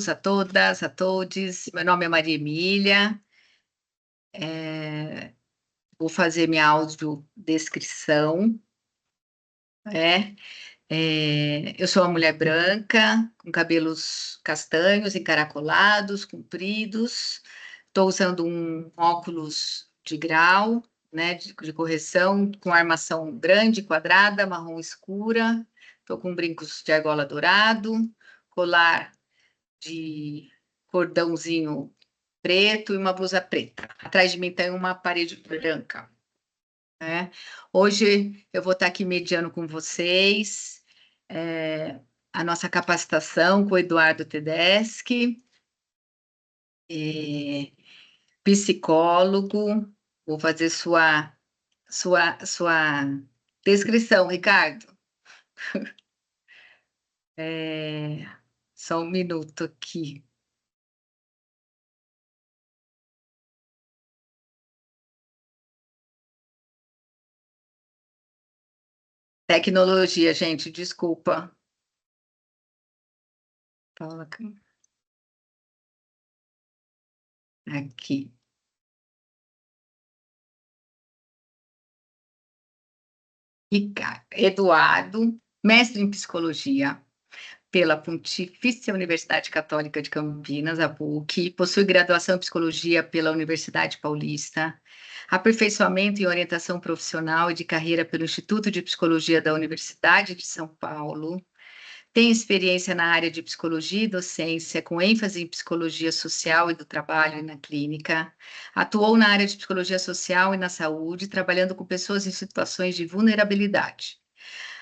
a todas, a todos. Meu nome é Maria Emília. Vou fazer minha audiodescrição. Eu sou uma mulher branca, com cabelos castanhos, encaracolados, compridos. Estou usando um óculos de grau, né, de correção, com armação grande, quadrada, marrom escura. Estou com brincos de argola dourado, colar de cordãozinho preto e uma blusa preta. Atrás de mim tem uma parede branca, né? Hoje eu vou estar aqui mediando com vocês a nossa capacitação com o Eduardo Tedeschi, psicólogo. Vou fazer sua descrição, Ricardo. Só um minuto aqui. Tecnologia, gente, desculpa. Fala aqui. Ricardo Eduardo, mestre em psicologia pela Pontifícia Universidade Católica de Campinas, a PUC, possui graduação em psicologia pela Universidade Paulista, aperfeiçoamento em orientação profissional e de carreira pelo Instituto de Psicologia da Universidade de São Paulo. Tem experiência na área de psicologia e docência, com ênfase em psicologia social e do trabalho e na clínica. Atuou na área de psicologia social e na saúde, trabalhando com pessoas em situações de vulnerabilidade.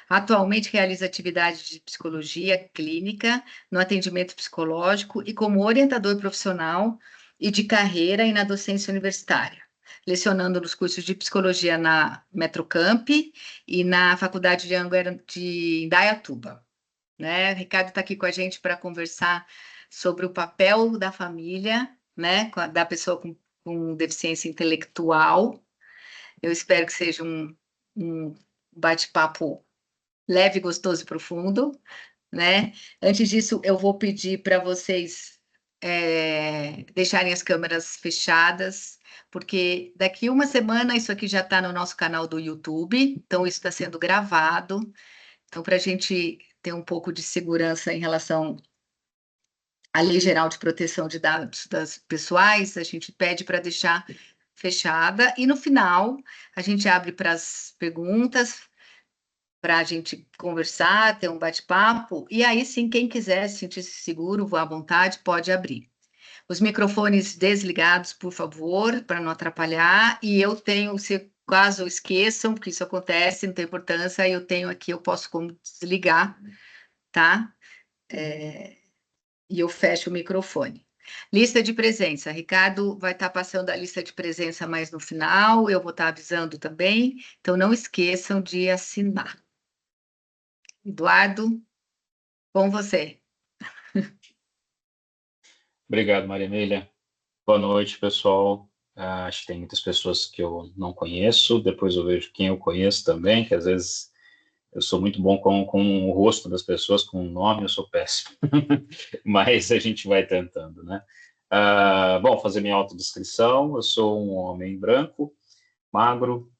Atualmente realiza atividades de psicologia clínica, no atendimento psicológico e como orientador profissional e de carreira e na docência universitária, lecionando nos cursos de psicologia na Metrocamp e na Faculdade de Indaiatuba. Né? O Ricardo está aqui com a gente para conversar sobre o papel da família, né? Da pessoa com deficiência intelectual. Eu espero que seja um bate-papo leve, gostoso e profundo, né? Antes disso, eu vou pedir para vocês deixarem as câmeras fechadas, porque daqui uma semana isso aqui já está no nosso canal do YouTube, então isso está sendo gravado. Então, para a gente ter um pouco de segurança em relação à Lei Geral de Proteção de Dados Pessoais, a gente pede para deixar fechada, e no final a gente abre para as perguntas, para a gente conversar, ter um bate-papo, e aí sim, quem quiser sentir-se seguro, à vontade, pode abrir. Os microfones desligados, por favor, para não atrapalhar, e eu tenho, se caso esqueçam, porque isso acontece, não tem importância, eu tenho aqui, eu posso como desligar, tá? E eu fecho o microfone. Lista de presença. Ricardo vai estar passando a lista de presença mais no final, eu vou estar avisando também, então não esqueçam de assinar. Eduardo, com você. Obrigado, Maria Emília. Boa noite, pessoal. Acho que tem muitas pessoas que eu não conheço, depois eu vejo quem eu conheço também, que às vezes eu sou muito bom com o rosto das pessoas, com o nome eu sou péssimo, mas a gente vai tentando, né? Bom, fazer minha autodescrição, eu sou um homem branco, magro,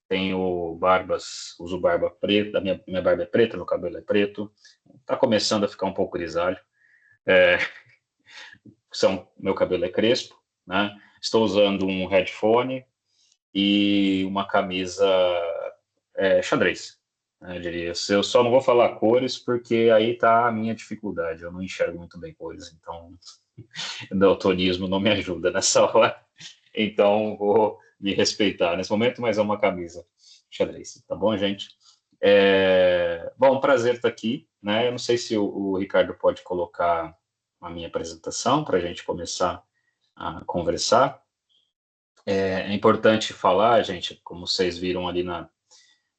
tenho barbas, uso barba preta, minha barba é preta, meu cabelo é preto, tá começando a ficar um pouco grisalho, meu cabelo é crespo, né? Estou usando um headphone e uma camisa xadrez, né, eu diria. Eu só não vou falar cores porque aí está a minha dificuldade. Eu não enxergo muito bem cores, então o daltonismo não me ajuda nessa hora. Então vou me respeitar nesse momento, mas é uma camisa xadrez, tá bom, gente? Bom, prazer estar aqui, né? Eu não sei se o Ricardo pode colocar a minha apresentação para a gente começar a conversar. É importante falar, gente, como vocês viram ali na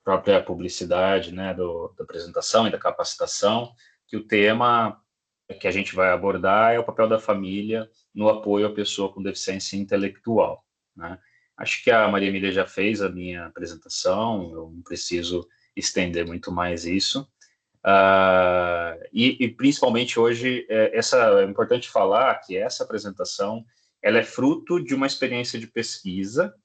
própria publicidade, né, da apresentação e da capacitação, que o tema que a gente vai abordar é o papel da família no apoio à pessoa com deficiência intelectual, né? Acho que a Maria Emília já fez a minha apresentação, eu não preciso estender muito mais isso. E principalmente hoje, é importante falar que essa apresentação ela é fruto de uma experiência de pesquisa,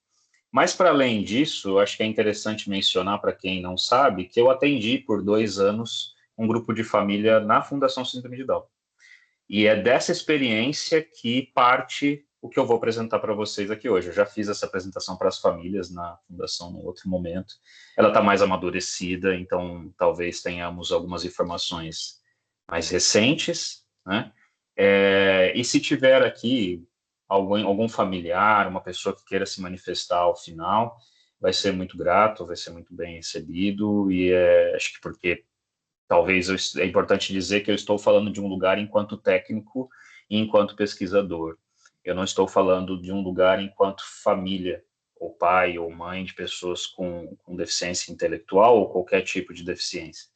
mas para além disso, eu acho que é interessante mencionar para quem não sabe que eu atendi por 2 anos um grupo de família na Fundação Síndrome de Down. E é dessa experiência que parte o que eu vou apresentar para vocês aqui hoje. Eu já fiz essa apresentação para as famílias na Fundação no outro momento. Ela está mais amadurecida, então talvez tenhamos algumas informações mais recentes, né? E se tiver aqui algum familiar, uma pessoa que queira se manifestar ao final, vai ser muito grato, vai ser muito bem recebido, e acho que porque talvez é importante dizer que eu estou falando de um lugar enquanto técnico e enquanto pesquisador. Eu não estou falando de um lugar enquanto família, ou pai ou mãe de pessoas com deficiência intelectual ou qualquer tipo de deficiência.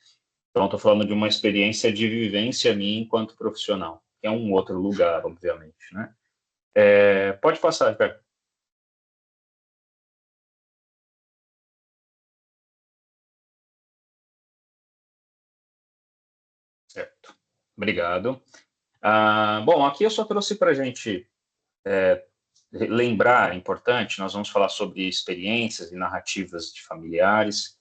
Então, estou falando de uma experiência de vivência minha enquanto profissional, que é um outro lugar, obviamente, né? Pode passar, Ricardo. Certo. Obrigado. Bom, aqui eu só trouxe para a gente lembrar, é importante, nós vamos falar sobre experiências e narrativas de familiares,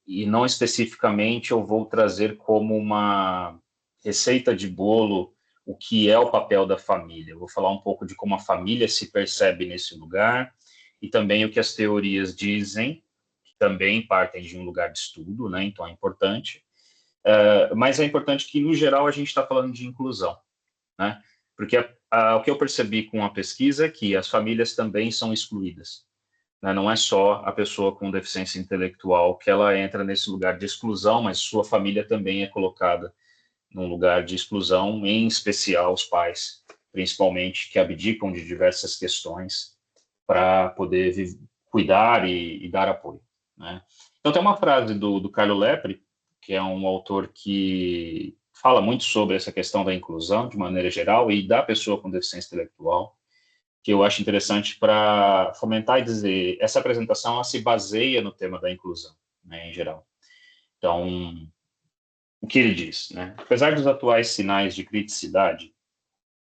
e não especificamente eu vou trazer como uma receita de bolo o que é o papel da família. Eu vou falar um pouco de como a família se percebe nesse lugar e também o que as teorias dizem, que também partem de um lugar de estudo, né? Então é importante. Mas é importante que, no geral, a gente está falando de inclusão, né? Porque o que eu percebi com a pesquisa é que as famílias também são excluídas, né? Não é só a pessoa com deficiência intelectual que ela entra nesse lugar de exclusão, mas sua família também é colocada num lugar de exclusão, em especial os pais, principalmente, que abdicam de diversas questões para poder cuidar e dar apoio, né? Então tem uma frase do Carlo Lepre, que é um autor que fala muito sobre essa questão da inclusão, de maneira geral, e da pessoa com deficiência intelectual, que eu acho interessante para fomentar e dizer, essa apresentação ela se baseia no tema da inclusão, né, em geral. Então, o que ele diz, né? Apesar dos atuais sinais de criticidade,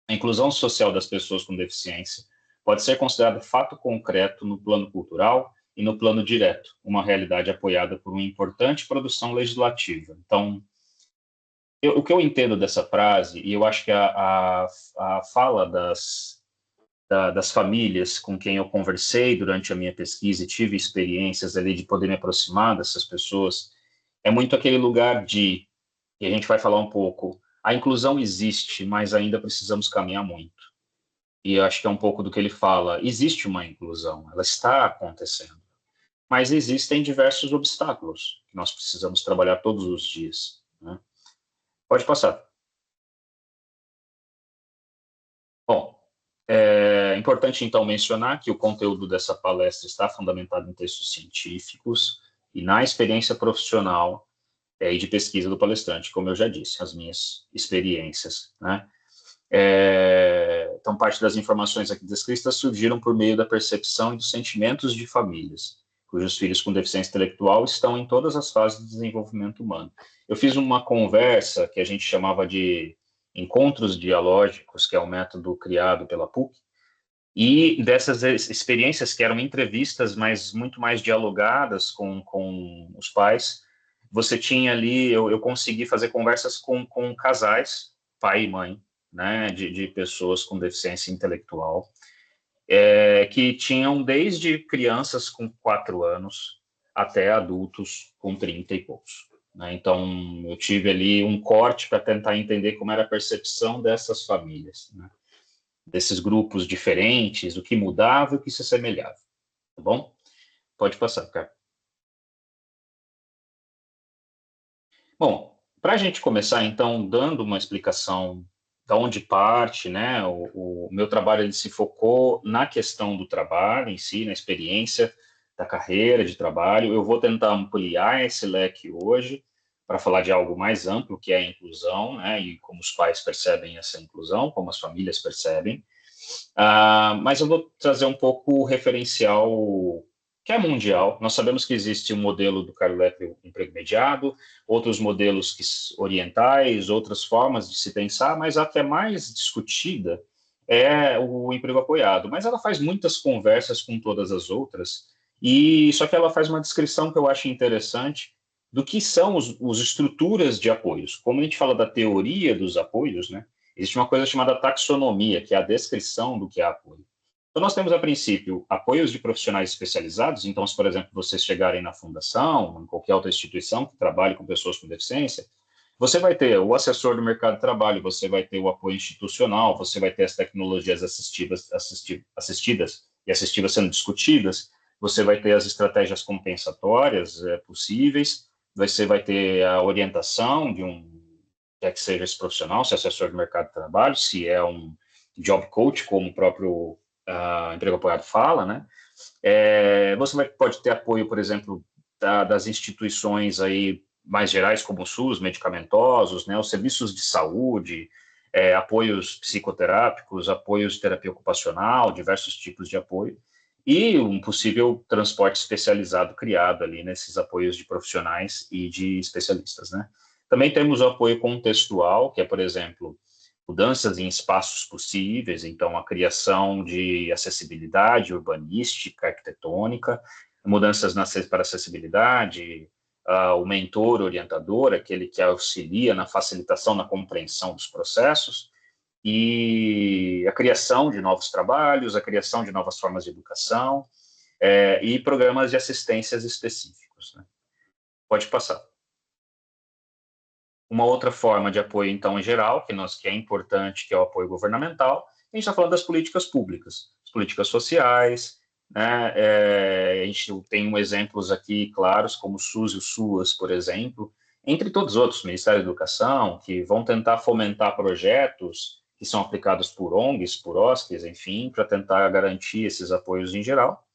a inclusão social das pessoas com deficiência pode ser considerada fato concreto no plano cultural e no plano direto, uma realidade apoiada por uma importante produção legislativa. Então, o que eu entendo dessa frase, e eu acho que a fala das famílias com quem eu conversei durante a minha pesquisa e tive experiências ali de poder me aproximar dessas pessoas, é muito aquele lugar de, e a gente vai falar um pouco, a inclusão existe, mas ainda precisamos caminhar muito. E eu acho que é um pouco do que ele fala, existe uma inclusão, ela está acontecendo, mas existem diversos obstáculos que nós precisamos trabalhar todos os dias, né? Pode passar. Bom, é importante então mencionar que o conteúdo dessa palestra está fundamentado em textos científicos e na experiência profissional e de pesquisa do palestrante, como eu já disse, as minhas experiências, né? Então, parte das informações aqui descritas surgiram por meio da percepção e dos sentimentos de famílias, cujos filhos com deficiência intelectual estão em todas as fases do desenvolvimento humano. Eu fiz uma conversa que a gente chamava de encontros dialógicos, que é um método criado pela PUC, e dessas experiências que eram entrevistas, mas muito mais dialogadas com os pais, você tinha ali, eu consegui fazer conversas com casais, pai e mãe, né, de pessoas com deficiência intelectual, que tinham desde crianças com 4 anos até adultos com 30 e poucos, né? Então, eu tive ali um corte para tentar entender como era a percepção dessas famílias, né? Desses grupos diferentes, o que mudava e o que se assemelhava, tá bom? Pode passar, cara. Bom, para a gente começar, então, dando uma explicação da onde parte, né? O meu trabalho ele se focou na questão do trabalho em si, na experiência da carreira de trabalho. Eu vou tentar ampliar esse leque hoje para falar de algo mais amplo, que é a inclusão, né? E como os pais percebem essa inclusão, como as famílias percebem. Mas eu vou trazer um pouco o referencial que é mundial. Nós sabemos que existe um modelo do Caio Lepre, o emprego mediado, outros modelos orientais, outras formas de se pensar, mas a que é mais discutida é o emprego apoiado. Mas ela faz muitas conversas com todas as outras, e só que ela faz uma descrição que eu acho interessante do que são os estruturas de apoios. Como a gente fala da teoria dos apoios, né, existe uma coisa chamada taxonomia, que é a descrição do que é apoio. Então, nós temos, a princípio, apoios de profissionais especializados. Então, se, por exemplo, vocês chegarem na fundação, em qualquer outra instituição que trabalhe com pessoas com deficiência, você vai ter o assessor do mercado de trabalho, você vai ter o apoio institucional, você vai ter as tecnologias assistidas e assistivas sendo discutidas, você vai ter as estratégias compensatórias possíveis, você vai ter a orientação de quer que seja esse profissional, se é assessor do mercado de trabalho, se é um job coach, como o próprio emprego apoiado fala, né? Você pode ter apoio, por exemplo, das instituições aí mais gerais, como o SUS, medicamentosos, né? Os serviços de saúde, apoios psicoterápicos, apoios de terapia ocupacional, diversos tipos de apoio, e um possível transporte especializado criado ali nesses apoios de profissionais e de especialistas, né? Também temos o apoio contextual, que é, por exemplo, mudanças em espaços possíveis, então a criação de acessibilidade urbanística, arquitetônica, mudanças para acessibilidade, o mentor orientador, aquele que auxilia na facilitação, na compreensão dos processos, e a criação de novos trabalhos, a criação de novas formas de educação, e programas de assistências específicos, né? Pode passar. Uma outra forma de apoio, então, em geral, que é importante, que é o apoio governamental, a gente está falando das políticas públicas, as políticas sociais, né? A gente tem exemplos aqui claros, como o SUS e o SUAS, por exemplo, entre todos os outros, Ministério da Educação, que vão tentar fomentar projetos que são aplicados por ONGs, por OSCs, enfim, para tentar garantir esses apoios em geral,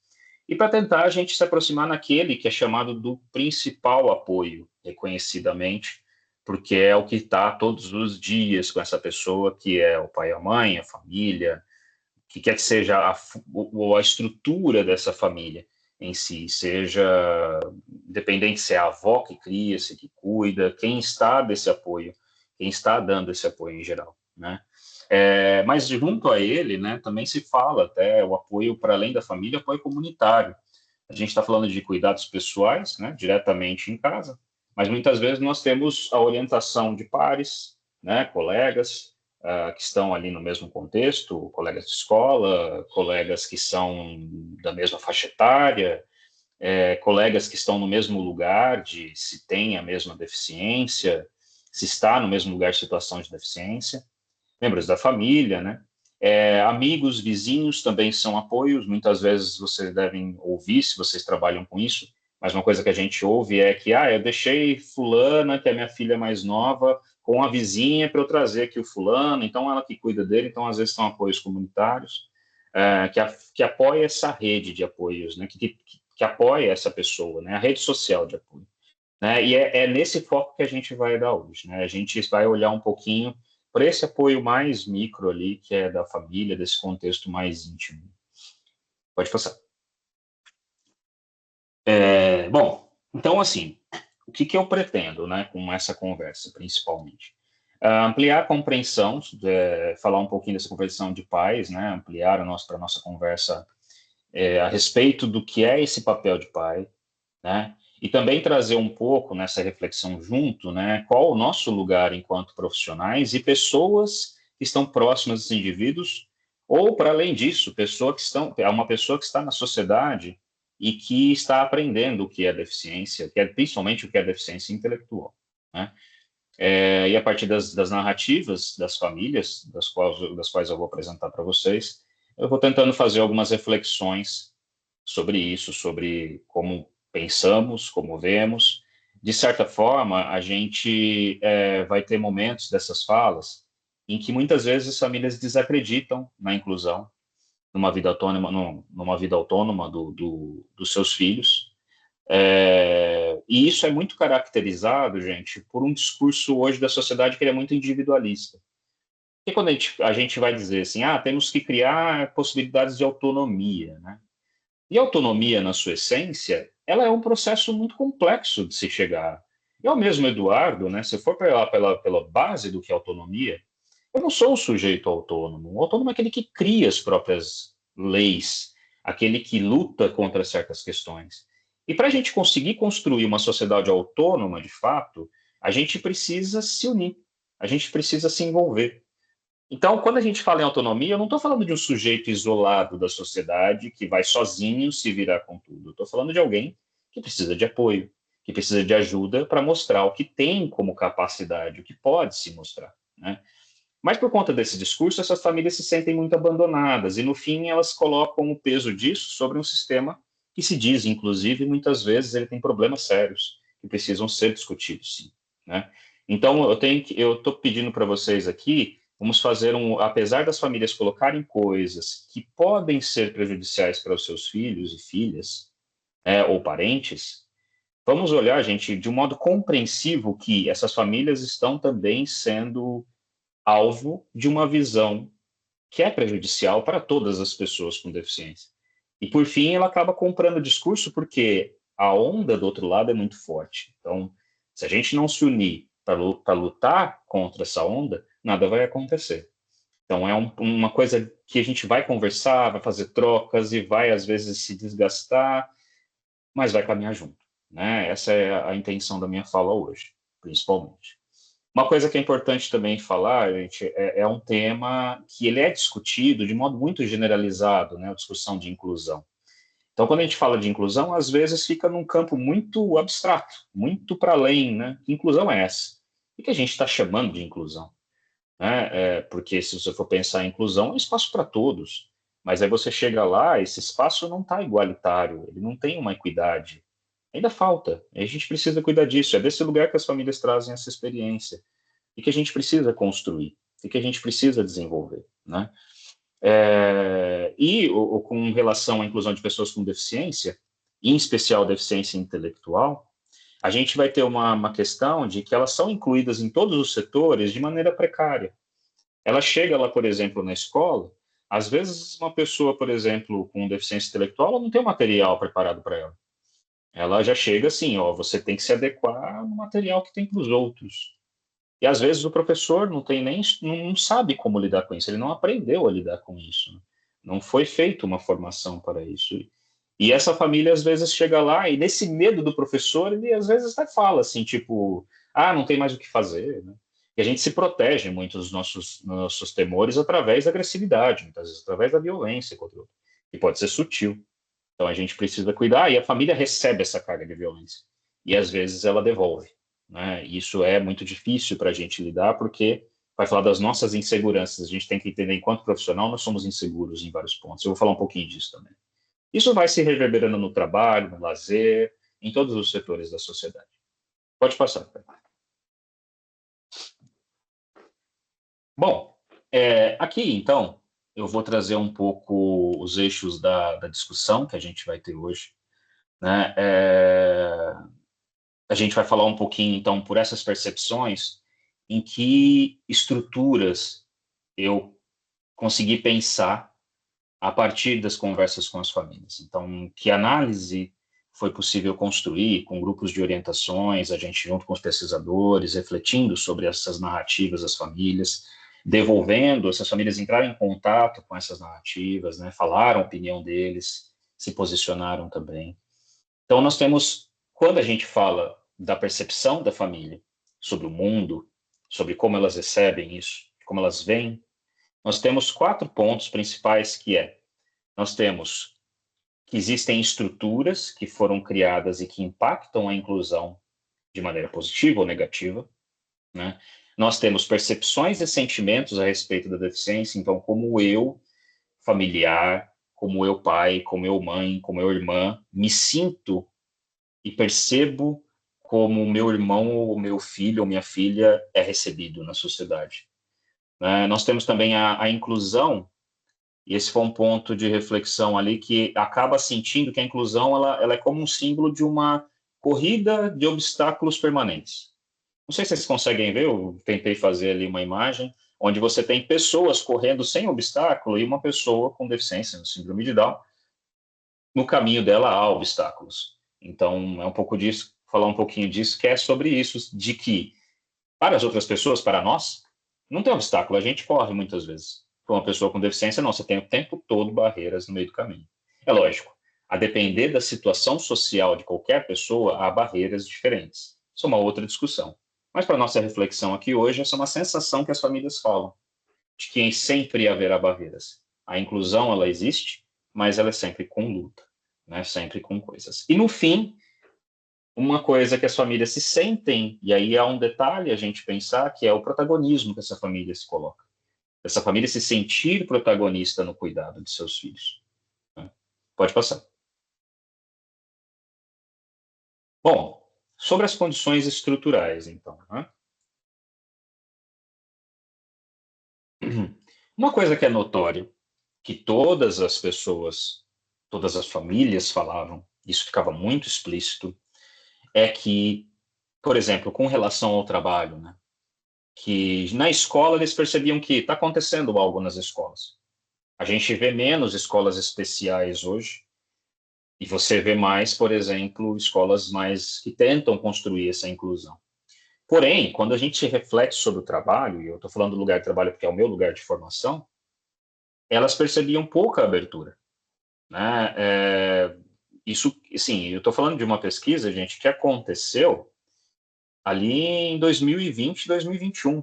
e para tentar a gente se aproximar naquele que é chamado do principal apoio, reconhecidamente, porque é o que está todos os dias com essa pessoa, que é o pai, a mãe, a família, que quer que seja a estrutura dessa família em si, seja independente se é a avó que cria, se que cuida, quem está desse apoio, quem está dando esse apoio em geral, né? Mas junto a ele, né, também se fala até o apoio para além da família, apoio comunitário. A gente está falando de cuidados pessoais, né, diretamente em casa, mas muitas vezes nós temos a orientação de pares, né, colegas que estão ali no mesmo contexto, colegas de escola, colegas que são da mesma faixa etária, colegas que estão no mesmo lugar, de se tem a mesma deficiência, se está no mesmo lugar de situação de deficiência, membros da família, né? Amigos, vizinhos também são apoios. Muitas vezes vocês devem ouvir, se vocês trabalham com isso, mas uma coisa que a gente ouve é que, eu deixei fulana, que é minha filha mais nova, com a vizinha para eu trazer aqui o fulano, então ela que cuida dele, então às vezes são apoios comunitários, que apoia essa rede de apoios, né? Que apoia essa pessoa, né? A rede social de apoio. Né? E é nesse foco que a gente vai dar hoje, né? A gente vai olhar um pouquinho para esse apoio mais micro ali, que é da família, desse contexto mais íntimo. Pode passar. Bom, então, assim, o que eu pretendo, né, com essa conversa, principalmente? Ampliar a compreensão, falar um pouquinho dessa compreensão de pais, né, ampliar para a nossa conversa a respeito do que é esse papel de pai, né? E também trazer um pouco nessa reflexão junto, né? Qual o nosso lugar enquanto profissionais e pessoas que estão próximas dos indivíduos, ou para além disso, uma pessoa que está na sociedade e que está aprendendo o que é deficiência, principalmente o que é deficiência intelectual, né? E a partir das narrativas das famílias, das quais eu vou apresentar para vocês, eu vou tentando fazer algumas reflexões sobre isso, sobre como pensamos, como vemos. De certa forma, a gente vai ter momentos dessas falas em que muitas vezes as famílias desacreditam na inclusão numa vida autônoma, numa vida autônoma dos seus filhos. E isso é muito caracterizado, gente, por um discurso hoje da sociedade que ele é muito individualista. E quando a gente vai dizer assim, temos que criar possibilidades de autonomia, né? E a autonomia, na sua essência, ela é um processo muito complexo de se chegar. E ao mesmo Eduardo, né, se for pela base do que é autonomia, eu não sou um sujeito autônomo. O autônomo é aquele que cria as próprias leis, aquele que luta contra certas questões. E para a gente conseguir construir uma sociedade autônoma, de fato, a gente precisa se unir, a gente precisa se envolver. Então, quando a gente fala em autonomia, eu não estou falando de um sujeito isolado da sociedade que vai sozinho se virar com tudo. Estou falando de alguém que precisa de apoio, que precisa de ajuda para mostrar o que tem como capacidade, o que pode se mostrar, né? Mas por conta desse discurso, essas famílias se sentem muito abandonadas e, no fim, elas colocam o peso disso sobre um sistema que se diz, inclusive, muitas vezes ele tem problemas sérios que precisam ser discutidos, sim, né? Então, eu estou pedindo para vocês aqui, vamos fazer apesar das famílias colocarem coisas que podem ser prejudiciais para os seus filhos e filhas, ou parentes, vamos olhar, gente, de um modo compreensivo que essas famílias estão também sendo alvo de uma visão que é prejudicial para todas as pessoas com deficiência. E, por fim, ela acaba comprando o discurso porque a onda do outro lado é muito forte. Então, se a gente não se unir para lutar contra essa onda, nada vai acontecer. Então, é uma coisa que a gente vai conversar, vai fazer trocas e vai, às vezes, se desgastar, mas vai caminhar junto, né? Essa é a intenção da minha fala hoje, principalmente. Uma coisa que é importante também falar, gente, é um tema que ele é discutido de modo muito generalizado, né, a discussão de inclusão. Então, quando a gente fala de inclusão, às vezes fica num campo muito abstrato, muito para além, né? Que inclusão é essa? O que a gente está chamando de inclusão? Né? Porque se você for pensar em inclusão, é um espaço para todos. Mas aí você chega lá, esse espaço não está igualitário, ele não tem uma equidade. Ainda falta. E a gente precisa cuidar disso. É desse lugar que as famílias trazem essa experiência e que a gente precisa construir, e que a gente precisa desenvolver, né? Com relação à inclusão de pessoas com deficiência, em especial deficiência intelectual, a gente vai ter uma questão de que elas são incluídas em todos os setores de maneira precária. Ela chega lá, por exemplo, na escola, às vezes uma pessoa, por exemplo, com deficiência intelectual, ela não tem o material preparado para ela. Ela já chega assim, ó, você tem que se adequar no material que tem para os outros. E às vezes o professor não tem nem, não sabe como lidar com isso, ele não aprendeu a lidar com isso, né? Não foi feita uma formação para isso. E essa família às vezes chega lá e nesse medo do professor, ele às vezes até fala assim, tipo, ah, não tem mais o que fazer, né? E a gente se protege muito dos nossos temores através da agressividade, muitas vezes através da violência contra o outro, que pode ser sutil. Então a gente precisa cuidar e a família recebe essa carga de violência e às vezes ela devolve, né? Isso é muito difícil para a gente lidar porque vai falar das nossas inseguranças. A gente tem que entender, enquanto profissional, nós somos inseguros em vários pontos. Eu vou falar um pouquinho disso também. Isso vai se reverberando no trabalho, no lazer, em todos os setores da sociedade. Pode passar. Bom, aqui então eu vou trazer um pouco os eixos da discussão que a gente vai ter hoje, né? A gente vai falar um pouquinho, então, por essas percepções, em que estruturas eu consegui pensar a partir das conversas com as famílias. Então, que análise foi possível construir com grupos de orientações, a gente junto com os pesquisadores, refletindo sobre essas narrativas das famílias, devolvendo, essas famílias entraram em contato com essas narrativas, né, falaram a opinião deles, se posicionaram também. Então, nós temos, quando a gente fala da percepção da família sobre o mundo, sobre como elas recebem isso, como elas veem, nós temos 4 pontos principais nós temos que existem estruturas que foram criadas e que impactam a inclusão de maneira positiva ou negativa, né? Nós temos percepções e sentimentos a respeito da deficiência, então como eu, familiar, como eu pai, como eu mãe, como eu irmã, me sinto e percebo como o meu irmão, ou meu filho, ou minha filha é recebido na sociedade. Nós temos também a inclusão, e esse foi um ponto de reflexão ali, que acaba sentindo que a inclusão ela é como um símbolo de uma corrida de obstáculos permanentes. Não sei se vocês conseguem ver, eu tentei fazer ali uma imagem, onde você tem pessoas correndo sem obstáculo e uma pessoa com deficiência, síndrome de Down, no caminho dela há obstáculos. Então, é um pouco disso, falar um pouquinho disso, que é sobre isso, de que para as outras pessoas, para nós, não tem obstáculo, a gente corre muitas vezes. Para uma pessoa com deficiência, não, você tem o tempo todo barreiras no meio do caminho. É lógico, a depender da situação social de qualquer pessoa, há barreiras diferentes. Isso é uma outra discussão. Mas para nossa reflexão aqui hoje, essa é uma sensação que as famílias falam, de que sempre haverá barreiras. A inclusão, ela existe, mas ela é sempre com luta, né? Sempre com coisas. E no fim, uma coisa que as famílias se sentem, e aí há um detalhe a gente pensar, que é o protagonismo que essa família se coloca. Essa família se sentir protagonista no cuidado de seus filhos. Né? Pode passar. Bom, sobre as condições estruturais, então. Né? Uma coisa que é notória, que todas as pessoas, todas as famílias falavam, isso ficava muito explícito, é que, por exemplo, com relação ao trabalho, né? Que na escola eles percebiam que está acontecendo algo nas escolas. A gente vê menos escolas especiais hoje, e você vê mais, por exemplo, escolas mais que tentam construir essa inclusão. Porém, quando a gente reflete sobre o trabalho, e eu estou falando do lugar de trabalho porque é o meu lugar de formação, elas percebiam pouca abertura. Né? Isso, sim, eu estou falando de uma pesquisa, gente, que aconteceu ali em 2020, 2021.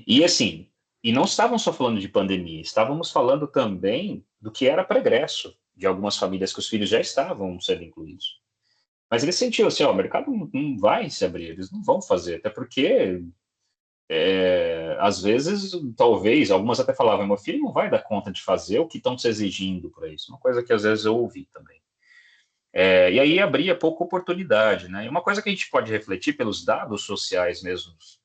E assim, e não estavam só falando de pandemia, estávamos falando também do que era pregresso de algumas famílias que os filhos já estavam sendo incluídos. Mas eles sentiam assim, ó, o mercado não vai se abrir, eles não vão fazer, até porque às vezes, talvez, algumas até falavam, meu filho não vai dar conta de fazer o que estão se exigindo para isso. Uma coisa que às vezes eu ouvi também. E aí abria pouca oportunidade, né? E uma coisa que a gente pode refletir pelos dados sociais mesmos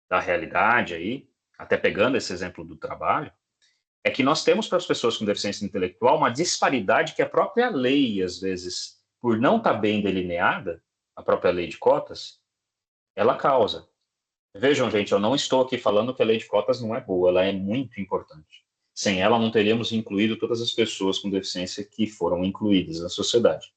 da realidade aí, até pegando esse exemplo do trabalho, é que nós temos para as pessoas com deficiência intelectual uma disparidade que a própria lei, às vezes, por não estar bem delineada, a própria lei de cotas, ela causa. Vejam, gente, eu não estou aqui falando que a lei de cotas não é boa, ela é muito importante. Sem ela, não teríamos incluído todas as pessoas com deficiência que foram incluídas na sociedade.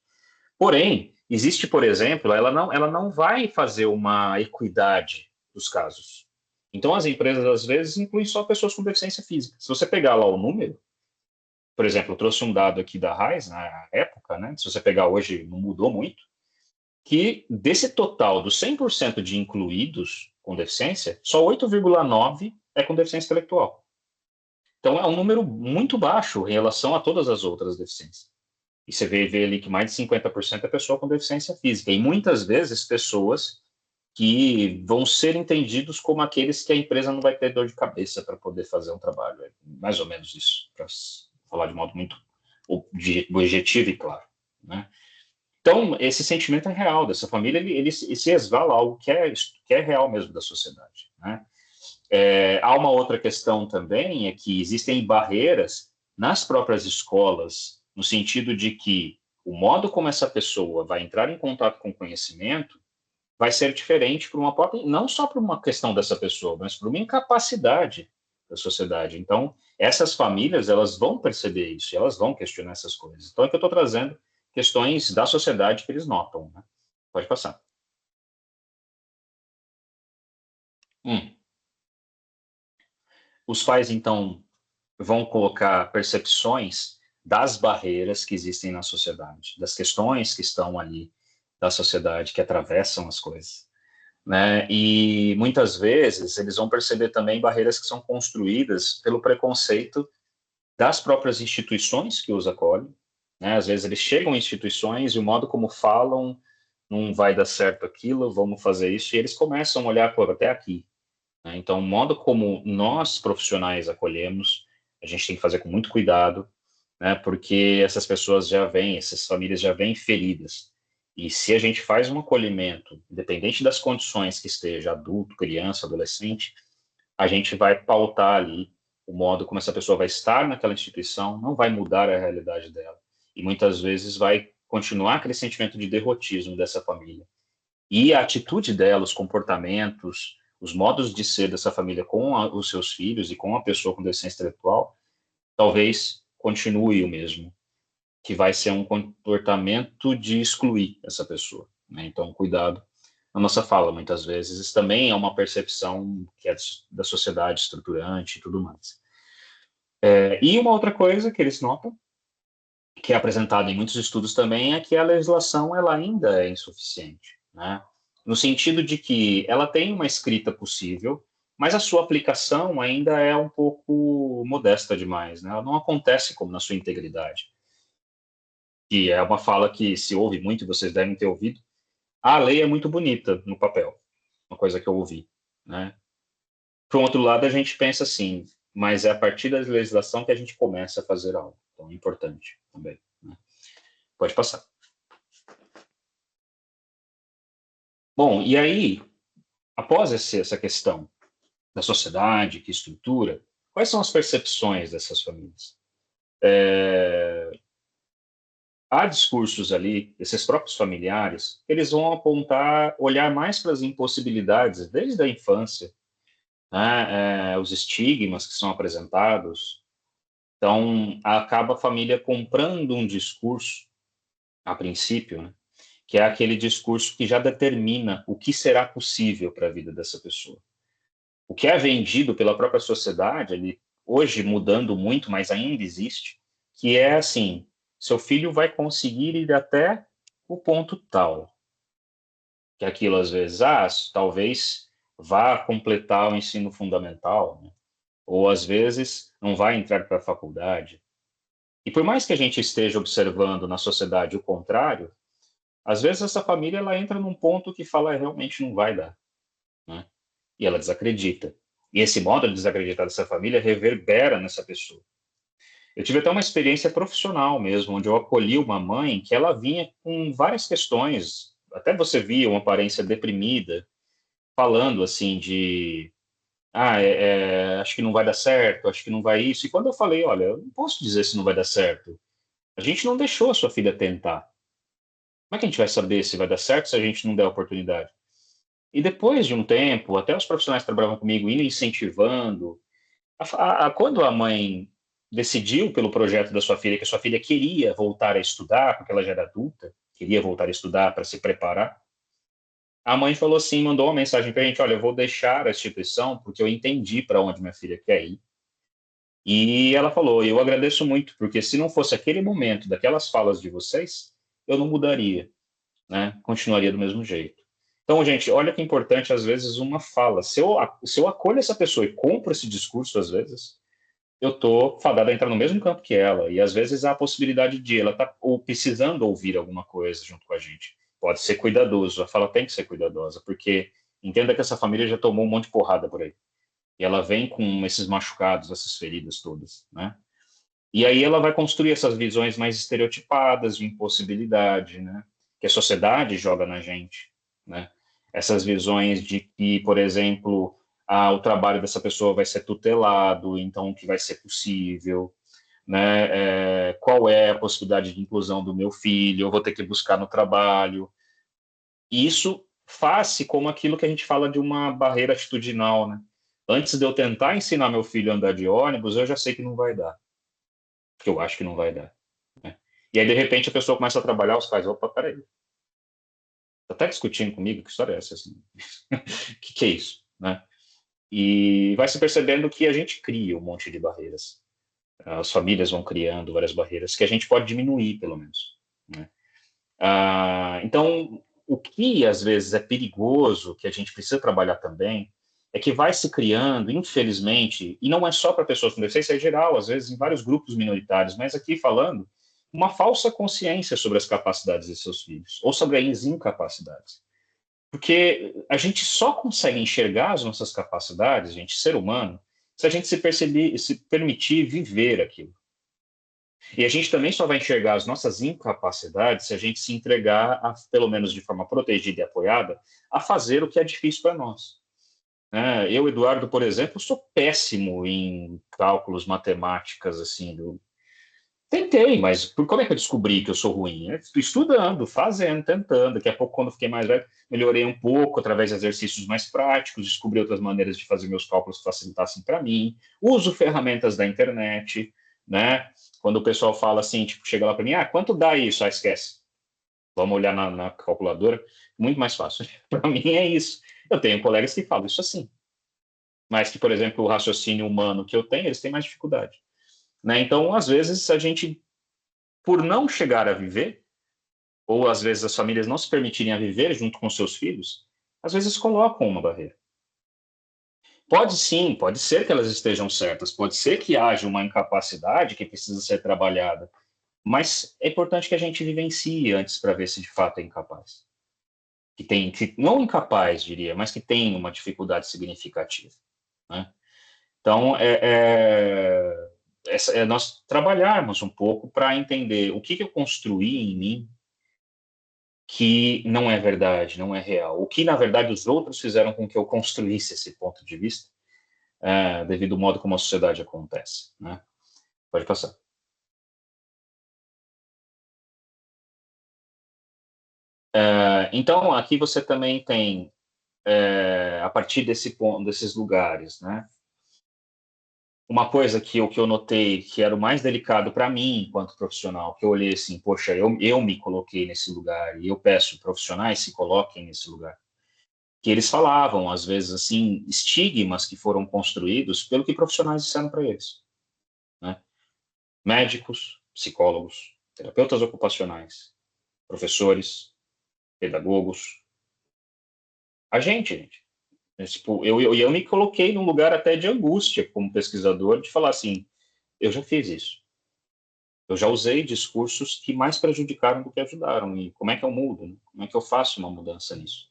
Porém, existe, por exemplo, ela não vai fazer uma equidade dos casos. Então, as empresas, às vezes, incluem só pessoas com deficiência física. Se você pegar lá o número, por exemplo, eu trouxe um dado aqui da RAIS, na época, né? Se você pegar hoje, não mudou muito, que desse total dos 100% de incluídos com deficiência, só 8,9% é com deficiência intelectual. Então, é um número muito baixo em relação a todas as outras deficiências. E você vê ali que mais de 50% é pessoa com deficiência física. E muitas vezes pessoas que vão ser entendidos como aqueles que a empresa não vai ter dor de cabeça para poder fazer um trabalho. É mais ou menos isso, para falar de modo muito objetivo e claro. Né? Então, esse sentimento é real dessa família, ele se esvala algo que é real mesmo da sociedade. Né? Há uma outra questão também, é que existem barreiras nas próprias escolas, no sentido de que o modo como essa pessoa vai entrar em contato com o conhecimento vai ser diferente por uma própria, não só por uma questão dessa pessoa, mas por uma incapacidade da sociedade. Então, essas famílias, elas vão perceber isso, elas vão questionar essas coisas. Então, é que eu estou trazendo questões da sociedade que eles notam. Né? Pode passar. Hum. Os pais, então, vão colocar percepções das barreiras que existem na sociedade, das questões que estão ali da sociedade, que atravessam as coisas. Né? E muitas vezes eles vão perceber também barreiras que são construídas pelo preconceito das próprias instituições que os acolhem. Né? Às vezes eles chegam em instituições e o modo como falam não vai dar certo aquilo, vamos fazer isso, e eles começam a olhar por até aqui. Né? Então, o modo como nós profissionais acolhemos, a gente tem que fazer com muito cuidado, né? Porque essas pessoas já vêm, essas famílias já vêm feridas. E se a gente faz um acolhimento, independente das condições que esteja, adulto, criança, adolescente, a gente vai pautar ali o modo como essa pessoa vai estar naquela instituição, não vai mudar a realidade dela. E muitas vezes vai continuar aquele sentimento de derrotismo dessa família. E a atitude dela, os comportamentos, os modos de ser dessa família com os seus filhos e com a pessoa com deficiência intelectual, talvez continue o mesmo. que vai ser um comportamento de excluir essa pessoa, né? Então, cuidado na nossa fala, muitas vezes. Isso também é uma percepção que é da sociedade estruturante e tudo mais. E uma outra coisa que eles notam, que é apresentada em muitos estudos também, é que a legislação ela ainda é insuficiente, né? No sentido de que ela tem uma escrita possível, mas a sua aplicação ainda é um pouco modesta demais, né? Ela não acontece como na sua integridade. E é uma fala que se ouve muito, e vocês devem ter ouvido. A lei é muito bonita no papel, uma coisa que eu ouvi, né? Por um outro lado, a gente pensa assim, mas é a partir da legislação que a gente começa a fazer algo. Então, é importante também, né? Pode passar. Bom, e aí, após essa questão da sociedade que estrutura, quais são as percepções dessas famílias? Há discursos ali, esses próprios familiares, eles vão apontar, olhar mais para as impossibilidades desde a infância, né? Os estigmas que são apresentados. Então, acaba a família comprando um discurso, a princípio, né? Que é aquele discurso que já determina o que será possível para a vida dessa pessoa. O que é vendido pela própria sociedade, ele, hoje mudando muito, mas ainda existe, que é assim, seu filho vai conseguir ir até o ponto tal, que é aquilo às vezes, talvez vá completar o ensino fundamental, né? Ou às vezes não vai entrar para a faculdade. E por mais que a gente esteja observando na sociedade o contrário, às vezes essa família ela entra num ponto que fala realmente não vai dar, né? E ela desacredita. E esse modo de desacreditar dessa família reverbera nessa pessoa. Eu tive até uma experiência profissional mesmo, onde eu acolhi uma mãe que ela vinha com várias questões, até você via uma aparência deprimida, falando assim de, acho que não vai dar certo, acho que não vai isso. E quando eu falei, olha, eu não posso dizer se não vai dar certo. A gente não deixou a sua filha tentar. Como é que a gente vai saber se vai dar certo se a gente não der a oportunidade? E depois de um tempo, até os profissionais que trabalhavam comigo indo incentivando, quando a mãe decidiu pelo projeto da sua filha, que a sua filha queria voltar a estudar, porque ela já era adulta, queria voltar a estudar para se preparar, a mãe falou assim, mandou uma mensagem para a gente, olha, eu vou deixar a instituição porque eu entendi para onde minha filha quer ir. E ela falou, eu agradeço muito, porque se não fosse aquele momento, daquelas falas de vocês, eu não mudaria, né? Continuaria do mesmo jeito. Então, gente, olha que importante, às vezes, uma fala. Se eu acolho essa pessoa e compro esse discurso, às vezes, eu tô fadado a entrar no mesmo campo que ela. E, às vezes, há a possibilidade de ela estar precisando ouvir alguma coisa junto com a gente. Pode ser cuidadoso. A fala tem que ser cuidadosa, porque entenda que essa família já tomou um monte de porrada por aí. E ela vem com esses machucados, essas feridas todas, né? E aí ela vai construir essas visões mais estereotipadas de impossibilidade, né? Que a sociedade joga na gente, né? Essas visões de que, por exemplo, o trabalho dessa pessoa vai ser tutelado, então que vai ser possível, né? Qual é a possibilidade de inclusão do meu filho? Eu vou ter que buscar no trabalho. E isso faz-se como aquilo que a gente fala de uma barreira atitudinal, né? Antes de eu tentar ensinar meu filho a andar de ônibus, eu já sei que não vai dar, porque eu acho que não vai dar, né? E aí, de repente, a pessoa começa a trabalhar, os pais, opa, peraí, tá até discutindo comigo, que história é essa? Assim? Que é isso, né? E vai se percebendo que a gente cria um monte de barreiras. As famílias vão criando várias barreiras que a gente pode diminuir, pelo menos, né? Então, o que às vezes é perigoso, que a gente precisa trabalhar também, é que vai se criando, infelizmente, e não é só para pessoas com deficiência, é geral, às vezes em vários grupos minoritários, mas aqui falando, uma falsa consciência sobre as capacidades de seus filhos, ou sobre as incapacidades. Porque a gente só consegue enxergar as nossas capacidades, gente, ser humano, se a gente se permitir viver aquilo. E a gente também só vai enxergar as nossas incapacidades se a gente se entregar, pelo menos de forma protegida e apoiada, a fazer o que é difícil para nós. Eu, Eduardo, por exemplo, sou péssimo em cálculos, matemáticas, assim. Tentei, mas como é que eu descobri que eu sou ruim? Estudando, fazendo, tentando. Daqui a pouco, quando fiquei mais velho, melhorei um pouco através de exercícios mais práticos, descobri outras maneiras de fazer meus cálculos que facilitassem para mim. Uso ferramentas da internet, né? Quando o pessoal fala assim, tipo, chega lá para mim, quanto dá isso? Esquece. Vamos olhar na calculadora. Muito mais fácil. Para mim é isso. Eu tenho colegas que falam isso assim. Mas que, por exemplo, o raciocínio humano que eu tenho, eles têm mais dificuldade. Né? Então, às vezes, a gente, por não chegar a viver, ou às vezes as famílias não se permitirem a viver junto com seus filhos, às vezes colocam uma barreira. Pode sim, pode ser que elas estejam certas, pode ser que haja uma incapacidade que precisa ser trabalhada, mas é importante que a gente vivencie antes para ver se de fato é incapaz. Não incapaz, diria, mas que tem uma dificuldade significativa. Né? Então, nós trabalharmos um pouco para entender o que eu construí em mim que não é verdade, não é real. O que, na verdade, os outros fizeram com que eu construísse esse ponto de vista, devido ao modo como a sociedade acontece. Né? Pode passar. Então, aqui você também tem, a partir desse ponto, desses lugares, né? Uma coisa que eu notei que era o mais delicado para mim, enquanto profissional, que eu olhei assim, poxa, eu me coloquei nesse lugar e eu peço profissionais se coloquem nesse lugar. Que eles falavam, às vezes, assim, estigmas que foram construídos pelo que profissionais disseram para eles. Né? Médicos, psicólogos, terapeutas ocupacionais, professores, pedagogos. Gente. Tipo, eu me coloquei num lugar até de angústia como pesquisador, de falar assim, eu já fiz isso. Eu já usei discursos que mais prejudicaram do que ajudaram. E como é que eu mudo? Né? Como é que eu faço uma mudança nisso?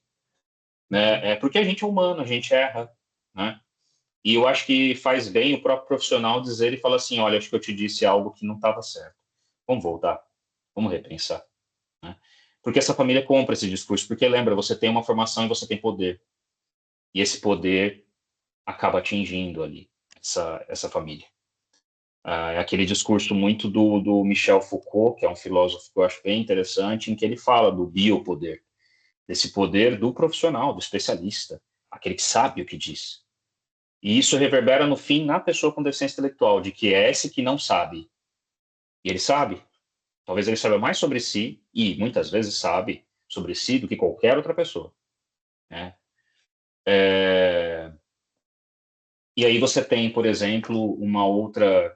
Né? Porque a gente é humano, a gente erra. Né? E eu acho que faz bem o próprio profissional dizer e falar assim, olha, acho que eu te disse algo que não estava certo. Vamos voltar, vamos repensar. Né? Porque essa família compra esse discurso, porque lembra, você tem uma formação e você tem poder. E esse poder acaba atingindo ali essa família. É aquele discurso muito do Michel Foucault, que é um filósofo que eu acho bem interessante, em que ele fala do biopoder, desse poder do profissional, do especialista, aquele que sabe o que diz. E isso reverbera, no fim, na pessoa com deficiência intelectual, de que é esse que não sabe. E ele sabe. Talvez ele saiba mais sobre si, e muitas vezes sabe sobre si do que qualquer outra pessoa. Né? E aí você tem, por exemplo, uma outra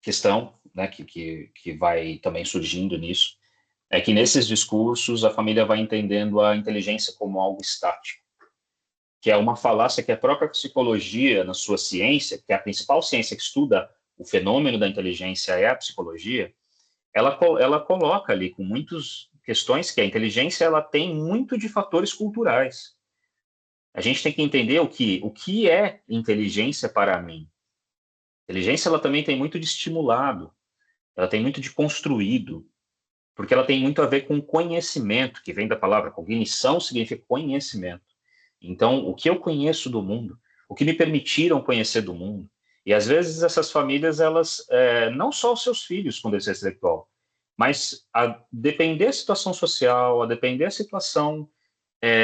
questão, né, que vai também surgindo nisso, é que nesses discursos a família vai entendendo a inteligência como algo estático, que é uma falácia que a própria psicologia, na sua ciência, que é a principal ciência que estuda o fenômeno da inteligência é a psicologia, ela coloca ali com muitas questões que a inteligência ela tem muito de fatores culturais. A gente tem que entender o que é inteligência para mim. Inteligência ela também tem muito de estimulado, ela tem muito de construído, porque ela tem muito a ver com conhecimento, que vem da palavra cognição, significa conhecimento. Então, o que eu conheço do mundo, o que me permitiram conhecer do mundo, e às vezes essas famílias, elas, não só os seus filhos com deficiência intelectual, mas a depender da situação social, a depender da situação,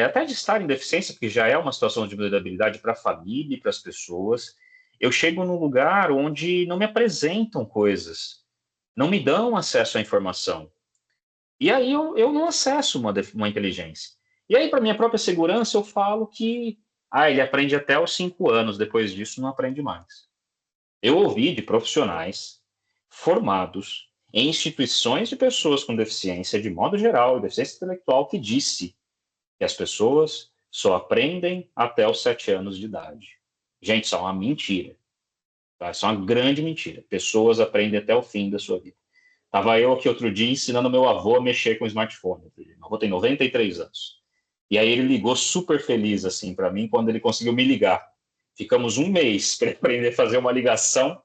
até de estar em deficiência, que já é uma situação de vulnerabilidade para a família e para as pessoas, eu chego num lugar onde não me apresentam coisas, não me dão acesso à informação. E aí eu não acesso uma inteligência. E aí, para minha própria segurança, eu falo que ele aprende até os 5 anos, depois disso não aprende mais. Eu ouvi de profissionais formados em instituições de pessoas com deficiência, de modo geral, deficiência intelectual, que disse que as pessoas só aprendem até os 7 anos de idade. Gente, isso é uma mentira. Tá? Isso é uma grande mentira. Pessoas aprendem até o fim da sua vida. Estava eu aqui outro dia ensinando meu avô a mexer com o smartphone. Meu avô tem 93 anos. E aí ele ligou super feliz assim para mim quando ele conseguiu me ligar. Ficamos um mês para aprender a fazer uma ligação.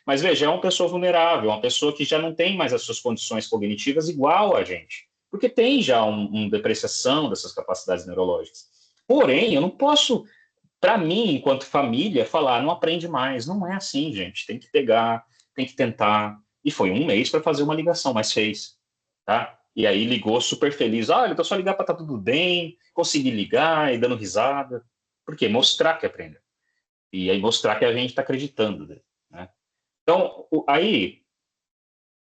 Mas veja, é uma pessoa vulnerável, uma pessoa que já não tem mais as suas condições cognitivas igual a gente. Porque tem já uma depreciação dessas capacidades neurológicas. Porém, eu não posso, para mim, enquanto família, falar, não aprende mais. Não é assim, gente. Tem que pegar, tem que tentar. E foi um mês para fazer uma ligação, mas fez. Tá? E aí ligou super feliz. Olha, então só ligar para estar tudo bem, consegui ligar e dando risada. Por quê? Mostrar que aprendeu. E aí mostrar que a gente está acreditando. Né? Então, aí,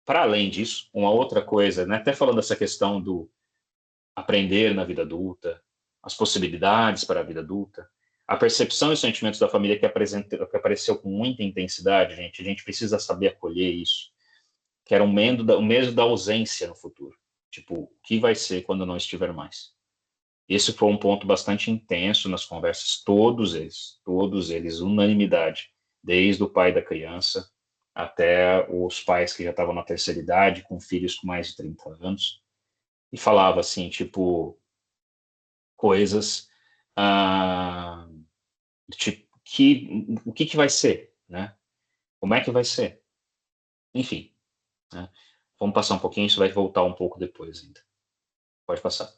para além disso, uma outra coisa, né, até falando dessa questão do aprender na vida adulta, as possibilidades para a vida adulta, a percepção e os sentimentos da família que apareceu com muita intensidade, gente, a gente precisa saber acolher isso, que era o medo da ausência no futuro. Tipo, o que vai ser quando não estiver mais? Esse foi um ponto bastante intenso nas conversas, todos eles, unanimidade, desde o pai da criança até os pais que já estavam na terceira idade, com filhos com mais de 30 anos, e falava assim, tipo, coisas, ah, tipo, o que que vai ser, né? Como é que vai ser? Enfim, né? Vamos passar um pouquinho, isso vai voltar um pouco depois ainda. Pode passar.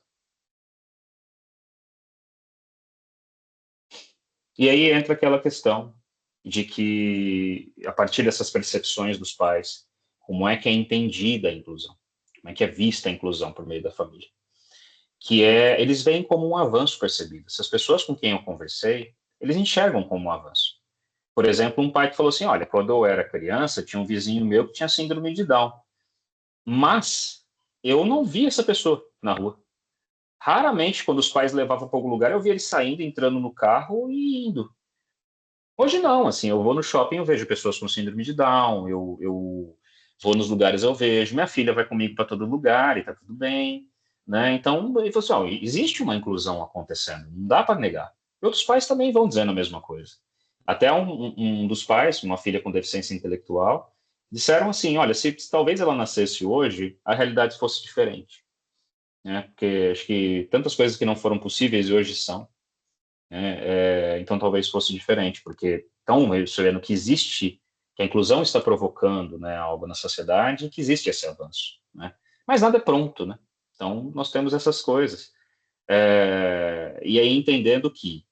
E aí entra aquela questão de que, a partir dessas percepções dos pais, como é que é entendida a inclusão? Como é que é vista a inclusão por meio da família? Que é, eles veem como um avanço percebido. Essas pessoas com quem eu conversei, eles enxergam como um avanço. Por exemplo, um pai que falou assim, olha, quando eu era criança, tinha um vizinho meu que tinha síndrome de Down, mas eu não vi essa pessoa na rua. Raramente, quando os pais levavam para algum lugar, eu via ele saindo, entrando no carro e indo. Hoje não, assim, eu vou no shopping, eu vejo pessoas com síndrome de Down, eu vou nos lugares, eu vejo, minha filha vai comigo para todo lugar e tá tudo bem, né? Então, ele falou assim, ó, existe uma inclusão acontecendo, não dá para negar. E outros pais também vão dizendo a mesma coisa. Até um dos pais, uma filha com deficiência intelectual, disseram assim, olha, se talvez ela nascesse hoje, a realidade fosse diferente, né? Porque acho que tantas coisas que não foram possíveis hoje são, né? Então talvez fosse diferente, porque estão percebendo que existe, que a inclusão está provocando, né, algo na sociedade, que existe esse avanço, né? Mas nada é pronto, né? Então nós temos essas coisas. E aí entendendo que,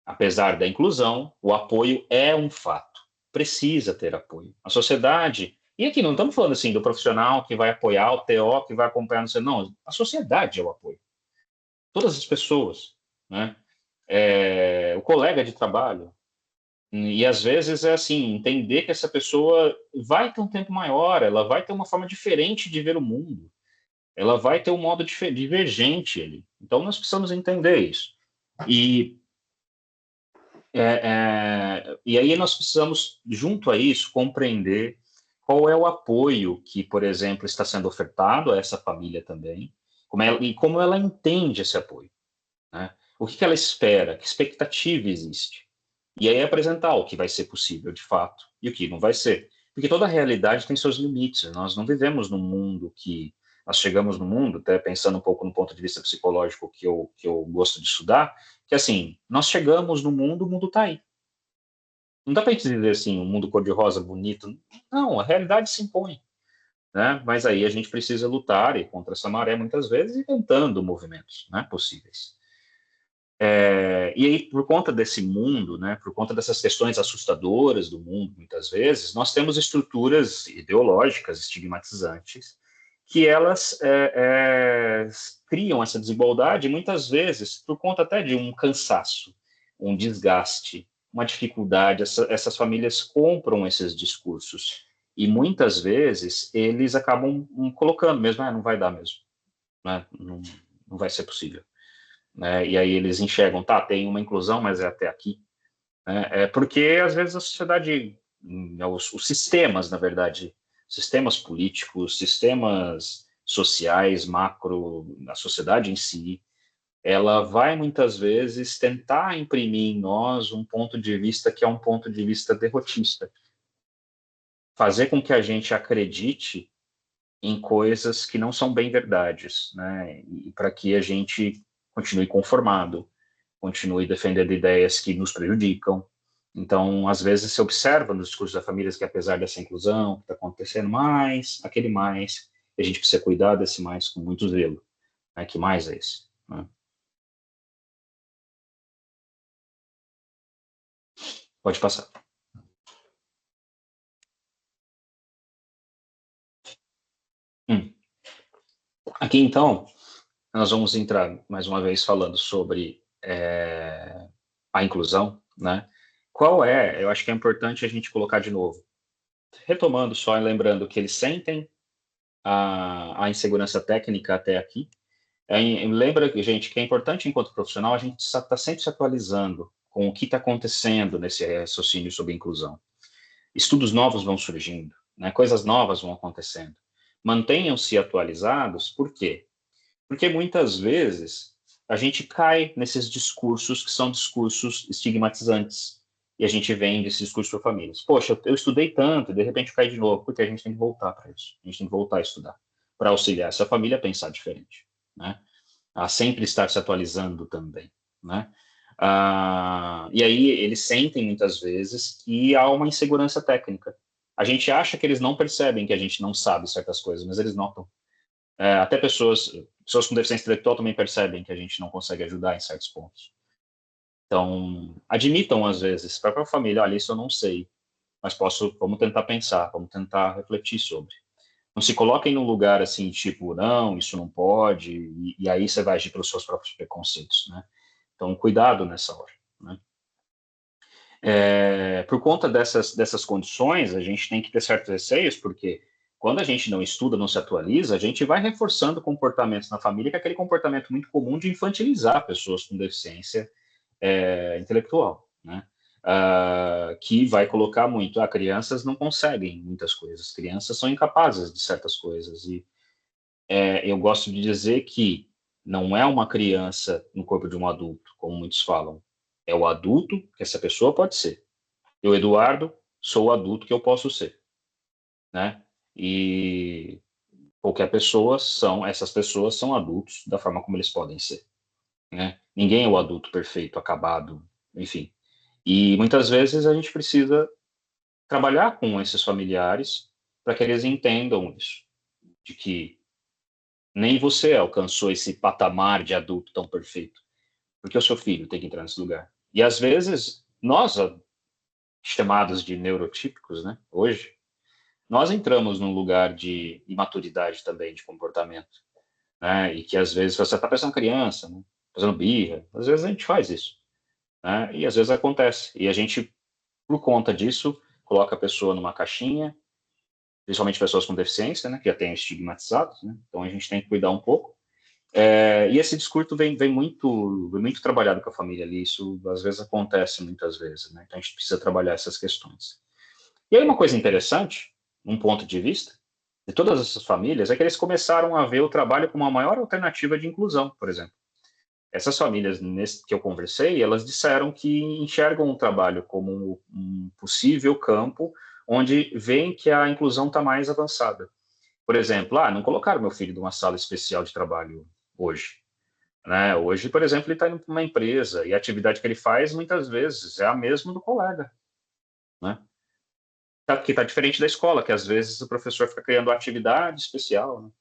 apesar da inclusão, o apoio é um fato, precisa ter apoio. A sociedade, e aqui não estamos falando assim do profissional que vai apoiar, o TO que vai acompanhar, não, a sociedade é o apoio. Todas as pessoas, né? O colega de trabalho. E às vezes é assim, entender que essa pessoa vai ter um tempo maior, ela vai ter uma forma diferente de ver o mundo, ela vai ter um modo divergente ali. Então nós precisamos entender isso. E, e aí nós precisamos, junto a isso, compreender qual é o apoio que, por exemplo, está sendo ofertado a essa família também, e como ela entende esse apoio, né? O que ela espera, que expectativa existe. E aí apresentar o que vai ser possível de fato e o que não vai ser. Porque toda realidade tem seus limites. Nós não vivemos num mundo que. Nós chegamos no mundo, até pensando um pouco no ponto de vista psicológico que eu gosto de estudar, que assim, nós chegamos no mundo, o mundo está aí. Não dá para a gente dizer assim, um mundo cor-de-rosa bonito. Não, a realidade se impõe. Né? Mas aí a gente precisa lutar e contra essa maré muitas vezes, inventando movimentos, né, possíveis. E aí, por conta desse mundo, né, por conta dessas questões assustadoras do mundo, muitas vezes, nós temos estruturas ideológicas estigmatizantes que elas criam essa desigualdade, muitas vezes, por conta até de um cansaço, um desgaste, uma dificuldade. Essas famílias compram esses discursos e, muitas vezes, eles acabam colocando mesmo, não vai dar mesmo, né, não vai ser possível. Né? E aí eles enxergam, tá, tem uma inclusão, mas é até aqui. Né? Porque, às vezes, a sociedade, os sistemas, na verdade, sistemas políticos, sistemas sociais, macro, a sociedade em si, ela vai, muitas vezes, tentar imprimir em nós um ponto de vista que é um ponto de vista derrotista. Fazer com que a gente acredite em coisas que não são bem verdades, né? E para que a gente continue conformado, continue defendendo ideias que nos prejudicam. Então, às vezes, se observa nos discursos da família que, apesar dessa inclusão que está acontecendo mais, aquele mais, a gente precisa cuidar desse mais com muito zelo. Né? Que mais é esse? Né? Pode passar. Hum. Aqui, então, nós vamos entrar, mais uma vez, falando sobre a inclusão, né? Qual é, eu acho que é importante a gente colocar de novo, retomando só e lembrando que eles sentem a insegurança técnica até aqui. Lembra, gente, que é importante enquanto profissional a gente está sempre se atualizando com o que está acontecendo nesse raciocínio sobre inclusão. Estudos novos vão surgindo, né? Coisas novas vão acontecendo. Mantenham-se atualizados, por quê? Porque muitas vezes a gente cai nesses discursos que são discursos estigmatizantes. E a gente vem desses discursos para famílias. Poxa, eu estudei tanto, e de repente eu caí de novo, porque a gente tem que voltar para isso. A gente tem que voltar a estudar, para auxiliar essa família a pensar diferente, né? A sempre estar se atualizando também, né? E aí eles sentem muitas vezes que há uma insegurança técnica. A gente acha que eles não percebem que a gente não sabe certas coisas, mas eles notam. Até pessoas com deficiência intelectual também percebem que a gente não consegue ajudar em certos pontos. Então, admitam às vezes para a família, olha, isso eu não sei, mas vamos tentar pensar, vamos tentar refletir sobre. Não se coloquem num lugar assim, tipo, não, isso não pode, e aí você vai agir pelos seus próprios preconceitos, né? Então, cuidado nessa hora, né? Por conta dessas condições, a gente tem que ter certos receios, porque quando a gente não estuda, não se atualiza, a gente vai reforçando comportamentos na família, que é aquele comportamento muito comum de infantilizar pessoas com deficiência intelectual, né? Que vai colocar muito, crianças não conseguem muitas coisas, crianças são incapazes de certas coisas, e eu gosto de dizer que não é uma criança no corpo de um adulto, como muitos falam, é o adulto que essa pessoa pode ser. Eu, Eduardo, sou o adulto que eu posso ser, né? E essas pessoas são adultos da forma como eles podem ser, né? Ninguém é o adulto perfeito, acabado, enfim. E muitas vezes a gente precisa trabalhar com esses familiares para que eles entendam isso, de que nem você alcançou esse patamar de adulto tão perfeito, porque o seu filho tem que entrar nesse lugar. E às vezes nós, chamados de neurotípicos, né, hoje, nós entramos num lugar de imaturidade também, de comportamento, né, e que às vezes você está parecendo criança, né, fazendo birra, às vezes a gente faz isso, né, e às vezes acontece, e a gente, por conta disso, coloca a pessoa numa caixinha, principalmente pessoas com deficiência, né, que já têm estigmatizados, né, então a gente tem que cuidar um pouco. E esse discurso vem muito trabalhado com a família ali, isso às vezes acontece muitas vezes, né, então a gente precisa trabalhar essas questões. E aí uma coisa interessante, um ponto de vista, de todas essas famílias, é que eles começaram a ver o trabalho como a maior alternativa de inclusão, por exemplo. Essas famílias que eu conversei, elas disseram que enxergam o trabalho como um possível campo onde veem que a inclusão está mais avançada. Por exemplo, não colocaram meu filho numa sala especial de trabalho hoje, né? Hoje, por exemplo, ele está indo para uma empresa e a atividade que ele faz, muitas vezes, é a mesma do colega, né? Que está diferente da escola, que às vezes o professor fica criando atividade especial, né,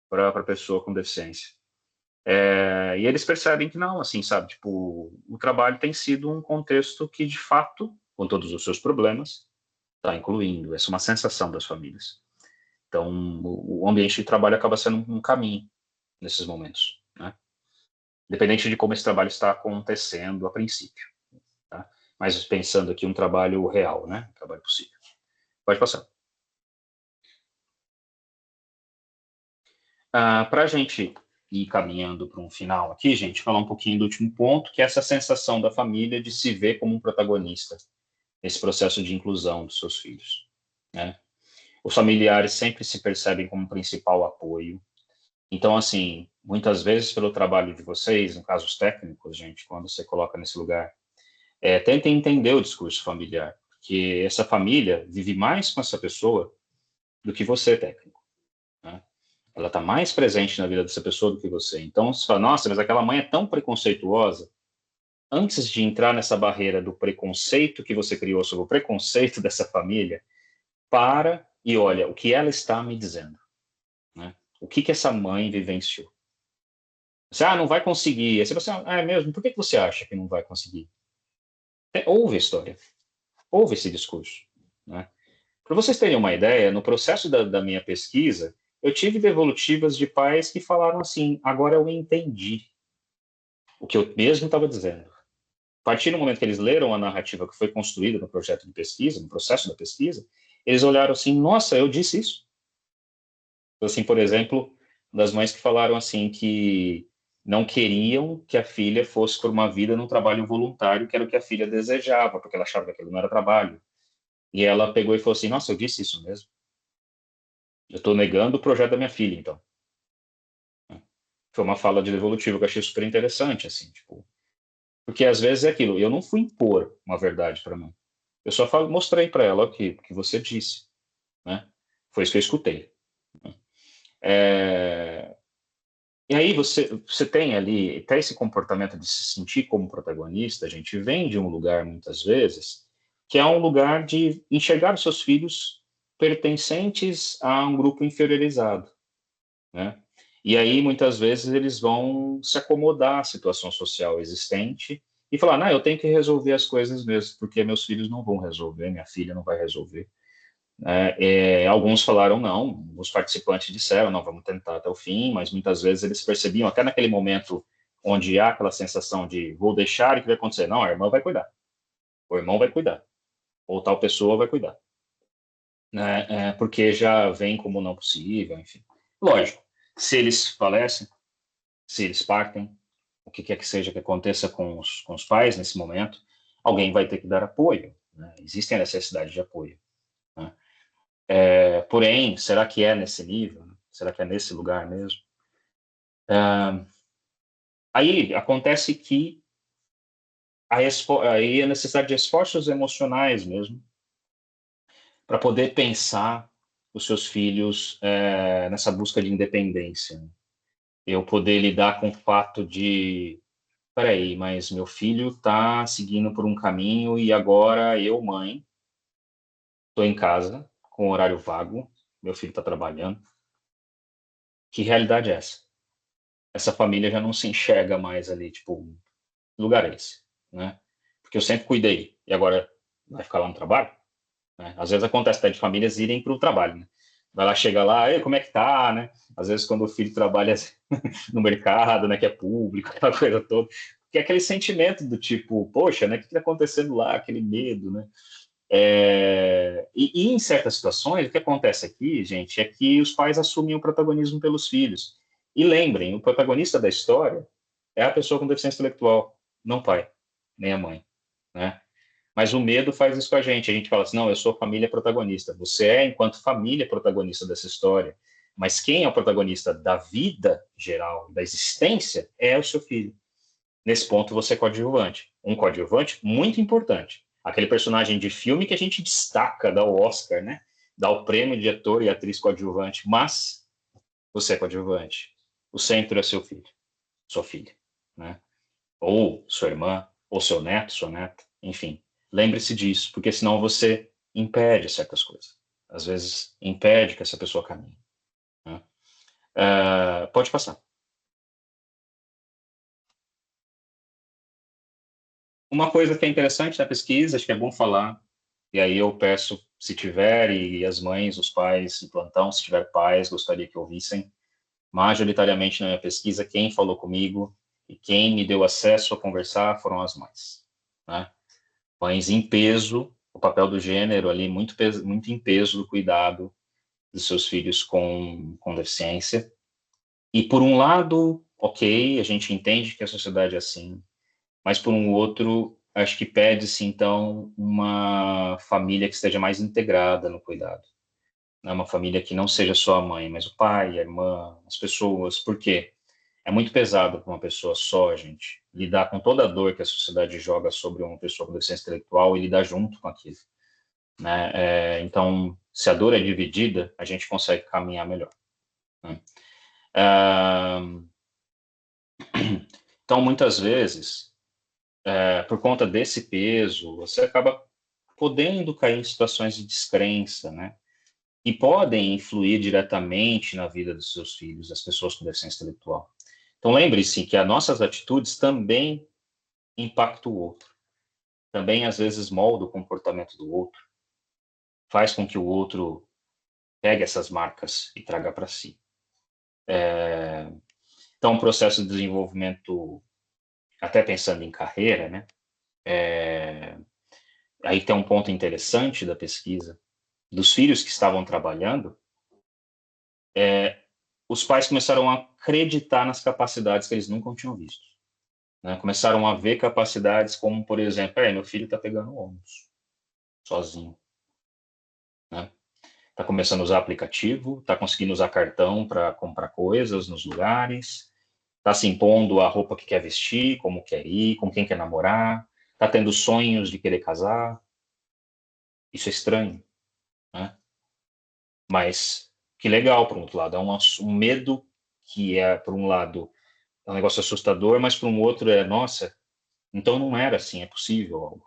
para a pessoa com deficiência. E eles percebem que não, assim, sabe? Tipo, o trabalho tem sido um contexto que, de fato, com todos os seus problemas, está incluindo. Essa é uma sensação das famílias. Então, o ambiente de trabalho acaba sendo um caminho nesses momentos, né? Independente de como esse trabalho está acontecendo a princípio, tá? Mas pensando aqui um trabalho real, né? Um trabalho possível. Pode passar. Para a gente ir caminhando para um final aqui, gente, falar um pouquinho do último ponto, que é essa sensação da família de se ver como um protagonista nesse processo de inclusão dos seus filhos, né? Os familiares sempre se percebem como principal apoio. Então, assim, muitas vezes pelo trabalho de vocês, em casos técnicos, gente, quando você coloca nesse lugar, tentem entender o discurso familiar, porque essa família vive mais com essa pessoa do que você, técnico, né? Ela está mais presente na vida dessa pessoa do que você. Então, você fala, nossa, mas aquela mãe é tão preconceituosa. Antes de entrar nessa barreira do preconceito que você criou sobre o preconceito dessa família, para e olha o que ela está me dizendo, né? O que essa mãe vivenciou. Você, não vai conseguir. Aí você, é mesmo? Por que você acha que não vai conseguir? Ouve a história, ouve esse discurso, né? Para vocês terem uma ideia, no processo da minha pesquisa, eu tive devolutivas de pais que falaram assim: agora eu entendi o que eu mesmo estava dizendo. A partir do momento que eles leram a narrativa que foi construída no projeto de pesquisa, no processo da pesquisa, eles olharam assim, nossa, eu disse isso. Assim, por exemplo, das mães que falaram assim que não queriam que a filha fosse por uma vida num trabalho voluntário, que era o que a filha desejava, porque ela achava que aquilo não era trabalho. E ela pegou e falou assim, nossa, eu disse isso mesmo. Eu estou negando o projeto da minha filha, então. Foi uma fala de devolutivo que eu achei super interessante, assim, tipo, porque às vezes é aquilo, eu não fui impor uma verdade para mim. Eu só mostrei para ela o que você disse, né? Foi isso que eu escutei. É, e aí você tem ali, até esse comportamento de se sentir como protagonista, a gente vem de um lugar, muitas vezes, que é um lugar de enxergar os seus filhos pertencentes a um grupo inferiorizado, né? E aí, muitas vezes, eles vão se acomodar à situação social existente e falar, não, eu tenho que resolver as coisas mesmo, porque meus filhos não vão resolver, minha filha não vai resolver. Alguns falaram não, os participantes disseram, não, vamos tentar até o fim, mas muitas vezes eles percebiam, até naquele momento onde há aquela sensação de vou deixar e o que vai acontecer? Não, a irmã vai cuidar, o irmão vai cuidar, ou tal pessoa vai cuidar, né? Porque já vem como não possível, enfim. Lógico, se eles falecem, se eles partem, o que quer que seja que aconteça com os pais nesse momento, alguém vai ter que dar apoio, né? Existe a necessidade de apoio, né? Porém, será que é nesse nível? Será que é nesse lugar mesmo? Aí acontece que aí a necessidade de esforços emocionais mesmo para poder pensar os seus filhos nessa busca de independência. Eu poder lidar com o fato de, peraí, mas meu filho está seguindo por um caminho e agora eu, mãe, estou em casa com horário vago, meu filho está trabalhando. Que realidade é essa? Essa família já não se enxerga mais ali, tipo, que lugar é esse, né? Porque eu sempre cuidei e agora vai ficar lá no trabalho, né? Às vezes acontece até de famílias irem para o trabalho, né? Vai lá, chega lá, ei, como é que tá, né? Às vezes quando o filho trabalha no mercado, né, que é público, aquela coisa toda, que é aquele sentimento do tipo, poxa, né, o que está acontecendo lá, aquele medo, né? E em certas situações, o que acontece aqui, gente, é que os pais assumem o protagonismo pelos filhos. E lembrem, o protagonista da história é a pessoa com deficiência intelectual, não o pai, nem a mãe, né? Mas o medo faz isso com a gente fala assim, não, eu sou família protagonista. Você é, enquanto família, protagonista dessa história. Mas quem é o protagonista da vida geral, da existência, é o seu filho. Nesse ponto, você é coadjuvante. Um coadjuvante muito importante. Aquele personagem de filme que a gente destaca, dá o Oscar, né? Dá o prêmio de ator e atriz coadjuvante. Mas você é coadjuvante. O centro é seu filho, sua filha, né? Ou sua irmã, ou seu neto, sua neta, enfim. Lembre-se disso, porque senão você impede certas coisas. Às vezes, impede que essa pessoa caminhe, né? Pode passar. Uma coisa que é interessante na pesquisa, acho que é bom falar, e aí eu peço, se tiver, e as mães, os pais em plantão, se tiver pais, gostaria que ouvissem, majoritariamente na minha pesquisa, quem falou comigo e quem me deu acesso a conversar foram as mães, né? Mães em peso, o papel do gênero ali muito, muito em peso do cuidado dos seus filhos com deficiência. E por um lado, ok, a gente entende que a sociedade é assim, mas por um outro, acho que pede-se então uma família que esteja mais integrada no cuidado, né? Uma família que não seja só a mãe, mas o pai, a irmã, as pessoas. Por quê? É muito pesado para uma pessoa só, gente, lidar com toda a dor que a sociedade joga sobre uma pessoa com deficiência intelectual e lidar junto com aquilo, né? Então, se a dor é dividida, a gente consegue caminhar melhor, né? Ah, então, muitas vezes, por conta desse peso, você acaba podendo cair em situações de descrença, né? E podem influir diretamente na vida dos seus filhos, das pessoas com deficiência intelectual. Então, lembre-se que as nossas atitudes também impactam o outro. Também, às vezes, molda o comportamento do outro, faz com que o outro pegue essas marcas e traga para si. Então, o processo de desenvolvimento, até pensando em carreira, né? Aí tem um ponto interessante da pesquisa, dos filhos que estavam trabalhando, os pais começaram a acreditar nas capacidades que eles nunca tinham visto. Né? Começaram a ver capacidades como, por exemplo, meu filho está pegando ônibus sozinho. Né? Está começando a usar aplicativo, está conseguindo usar cartão para comprar coisas nos lugares, está se impondo a roupa que quer vestir, como quer ir, com quem quer namorar, está tendo sonhos de querer casar. Isso é estranho, né? Mas que legal, por um outro lado. É um medo que por um lado, é um negócio assustador, mas por um outro nossa, então não era assim, é possível algo.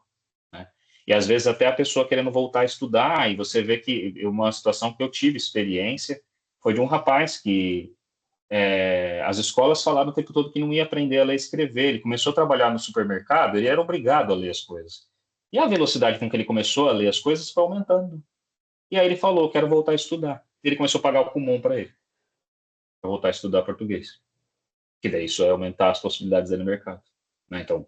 Né? E às vezes até a pessoa querendo voltar a estudar, e você vê que uma situação que eu tive experiência foi de um rapaz que as escolas falaram o tempo todo que não ia aprender a ler e escrever. Ele começou a trabalhar no supermercado, ele era obrigado a ler as coisas. E a velocidade com que ele começou a ler as coisas foi aumentando. E aí ele falou, quero voltar a estudar. Ele começou a pagar o Kumon para ele, para voltar a estudar português. Que daí isso é aumentar as possibilidades dele no mercado. Né? Então,